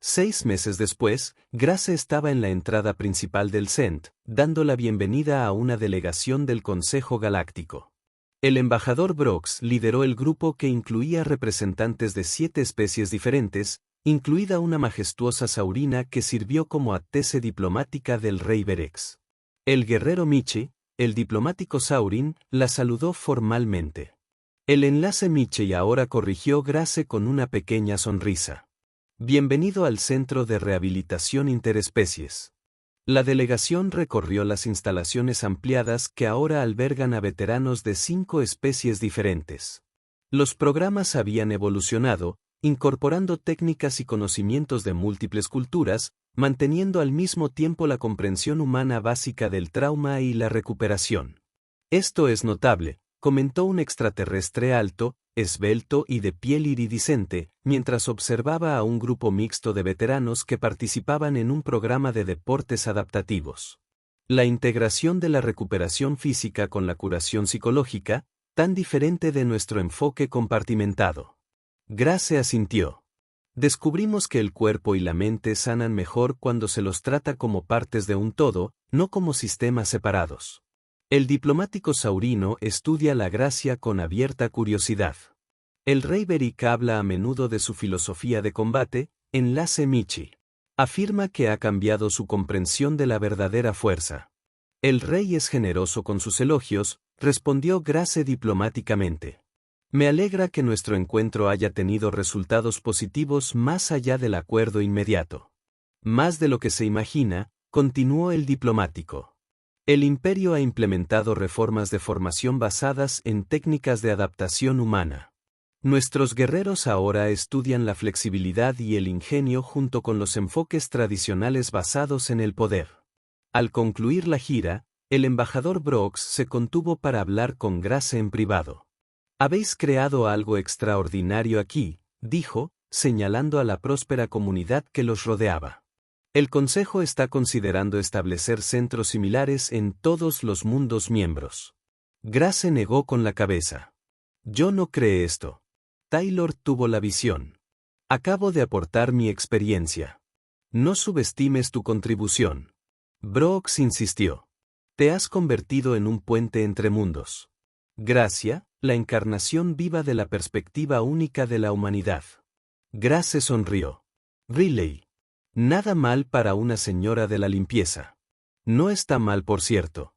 6 meses después, Grace estaba en la entrada principal del CENT, dando la bienvenida a una delegación del Consejo Galáctico. El embajador Brox lideró el grupo que incluía representantes de 7 especies diferentes, incluida una majestuosa saurina que sirvió como atese diplomática del rey Berex. El guerrero Michi, el diplomático Saurin, la saludó formalmente. El enlace Michi ahora corrigió Grace con una pequeña sonrisa. Bienvenido al Centro de Rehabilitación Interespecies. La delegación recorrió las instalaciones ampliadas que ahora albergan a veteranos de 5 especies diferentes. Los programas habían evolucionado, incorporando técnicas y conocimientos de múltiples culturas, manteniendo al mismo tiempo la comprensión humana básica del trauma y la recuperación. Esto es notable, comentó un extraterrestre alto, esbelto y de piel iridiscente, mientras observaba a un grupo mixto de veteranos que participaban en un programa de deportes adaptativos. La integración de la recuperación física con la curación psicológica, tan diferente de nuestro enfoque compartimentado. Grace asintió. Descubrimos que el cuerpo y la mente sanan mejor cuando se los trata como partes de un todo, no como sistemas separados. El diplomático saurino estudia la gracia con abierta curiosidad. El rey Beric habla a menudo de su filosofía de combate, enlace Michi. Afirma que ha cambiado su comprensión de la verdadera fuerza. El rey es generoso con sus elogios, respondió Grace diplomáticamente. Me alegra que nuestro encuentro haya tenido resultados positivos más allá del acuerdo inmediato. Más de lo que se imagina, continuó el diplomático. El imperio ha implementado reformas de formación basadas en técnicas de adaptación humana. Nuestros guerreros ahora estudian la flexibilidad y el ingenio junto con los enfoques tradicionales basados en el poder. Al concluir la gira, el embajador Brox se contuvo para hablar con Grace en privado. Habéis creado algo extraordinario aquí, dijo, señalando a la próspera comunidad que los rodeaba. El Consejo está considerando establecer centros similares en todos los mundos miembros. Grace negó con la cabeza. Yo no creo esto. Taylor tuvo la visión. Acabo de aportar mi experiencia. No subestimes tu contribución. Brox insistió. Te has convertido en un puente entre mundos. Gracia, la encarnación viva de la perspectiva única de la humanidad. Grace sonrió. Riley. Nada mal para una señora de la limpieza. No está mal, por cierto.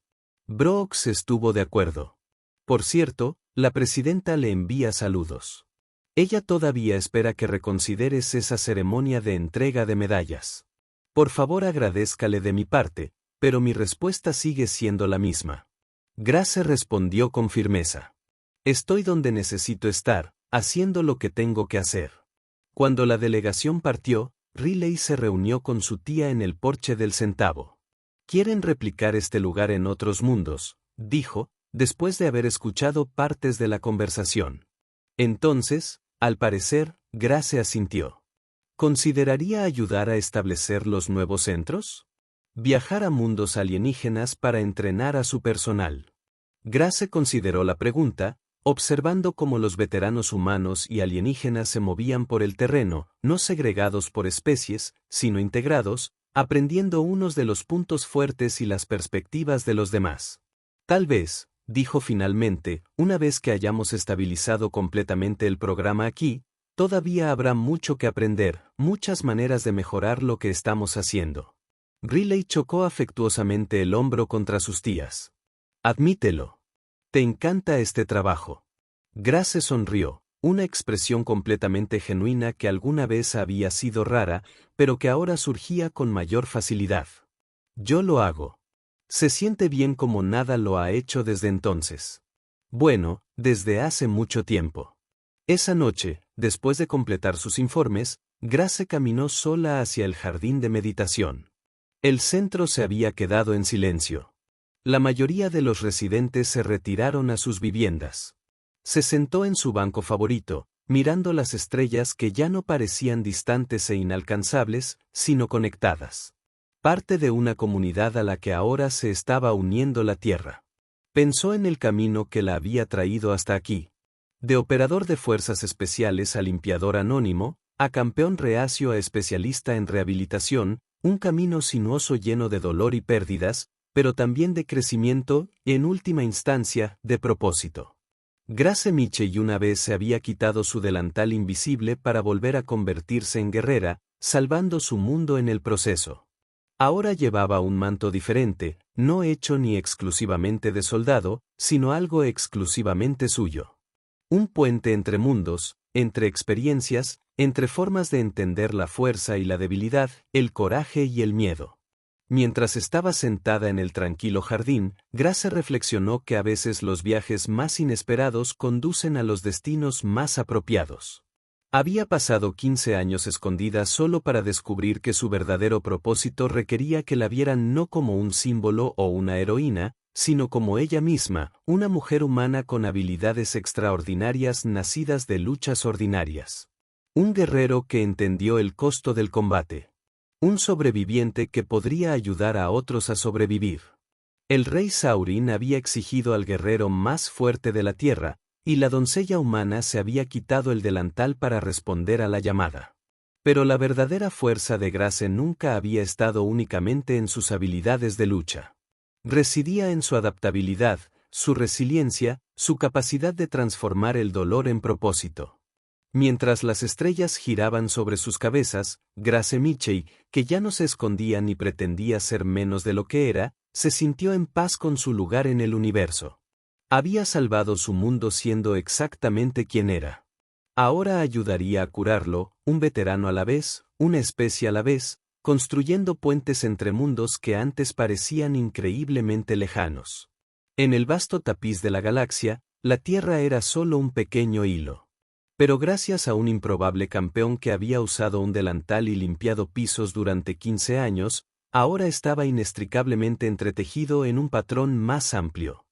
Brox estuvo de acuerdo. Por cierto, la presidenta le envía saludos. Ella todavía espera que reconsideres esa ceremonia de entrega de medallas. Por favor, agradézcale de mi parte, pero mi respuesta sigue siendo la misma. Grace respondió con firmeza. Estoy donde necesito estar, haciendo lo que tengo que hacer. Cuando la delegación partió, Riley se reunió con su tía en el porche del Centavo. ¿Quieren replicar este lugar en otros mundos?, dijo, después de haber escuchado partes de la conversación. Entonces, al parecer, Grace asintió. ¿Consideraría ayudar a establecer los nuevos centros? Viajar a mundos alienígenas para entrenar a su personal. Grace consideró la pregunta, observando cómo los veteranos humanos y alienígenas se movían por el terreno, no segregados por especies, sino integrados, aprendiendo unos de los puntos fuertes y las perspectivas de los demás. Tal vez, dijo finalmente, una vez que hayamos estabilizado completamente el programa aquí, todavía habrá mucho que aprender, muchas maneras de mejorar lo que estamos haciendo. Riley chocó afectuosamente el hombro contra sus tías. Admítelo. Te encanta este trabajo. Grace sonrió, una expresión completamente genuina que alguna vez había sido rara, pero que ahora surgía con mayor facilidad. Yo lo hago. Se siente bien como nada lo ha hecho desde entonces. Bueno, desde hace mucho tiempo. Esa noche, después de completar sus informes, Grace caminó sola hacia el jardín de meditación. El centro se había quedado en silencio. La mayoría de los residentes se retiraron a sus viviendas. Se sentó en su banco favorito, mirando las estrellas que ya no parecían distantes e inalcanzables, sino conectadas. Parte de una comunidad a la que ahora se estaba uniendo la Tierra. Pensó en el camino que la había traído hasta aquí. De operador de fuerzas especiales a limpiador anónimo, a campeón reacio a especialista en rehabilitación, un camino sinuoso lleno de dolor y pérdidas, pero también de crecimiento y, en última instancia, de propósito. Grace Mitchell una vez se había quitado su delantal invisible para volver a convertirse en guerrera, salvando su mundo en el proceso. Ahora llevaba un manto diferente, no hecho ni exclusivamente de soldado, sino algo exclusivamente suyo. Un puente entre mundos, entre experiencias, entre formas de entender la fuerza y la debilidad, el coraje y el miedo. Mientras estaba sentada en el tranquilo jardín, Grace reflexionó que a veces los viajes más inesperados conducen a los destinos más apropiados. Había pasado 15 años escondida solo para descubrir que su verdadero propósito requería que la vieran no como un símbolo o una heroína, sino como ella misma, una mujer humana con habilidades extraordinarias nacidas de luchas ordinarias. Un guerrero que entendió el costo del combate. Un sobreviviente que podría ayudar a otros a sobrevivir. El rey Saurin había exigido al guerrero más fuerte de la tierra, y la doncella humana se había quitado el delantal para responder a la llamada. Pero la verdadera fuerza de Grace nunca había estado únicamente en sus habilidades de lucha. Residía en su adaptabilidad, su resiliencia, su capacidad de transformar el dolor en propósito. Mientras las estrellas giraban sobre sus cabezas, Grace Mitchell, que ya no se escondía ni pretendía ser menos de lo que era, se sintió en paz con su lugar en el universo. Había salvado su mundo siendo exactamente quien era. Ahora ayudaría a curarlo, un veterano a la vez, una especie a la vez, construyendo puentes entre mundos que antes parecían increíblemente lejanos. En el vasto tapiz de la galaxia, la Tierra era solo un pequeño hilo. Pero gracias a un improbable campeón que había usado un delantal y limpiado pisos durante 15 años, ahora estaba inextricablemente entretejido en un patrón más amplio.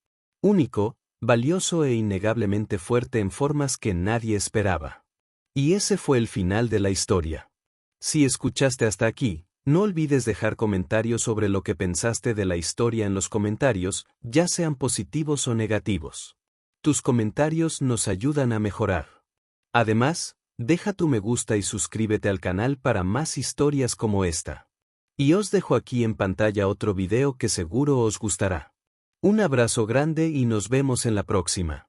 Único, valioso e innegablemente fuerte en formas que nadie esperaba. Y ese fue el final de la historia. Si escuchaste hasta aquí, no olvides dejar comentarios sobre lo que pensaste de la historia en los comentarios, ya sean positivos o negativos. Tus comentarios nos ayudan a mejorar. Además, deja tu me gusta y suscríbete al canal para más historias como esta. Y os dejo aquí en pantalla otro video que seguro os gustará. Un abrazo grande y nos vemos en la próxima.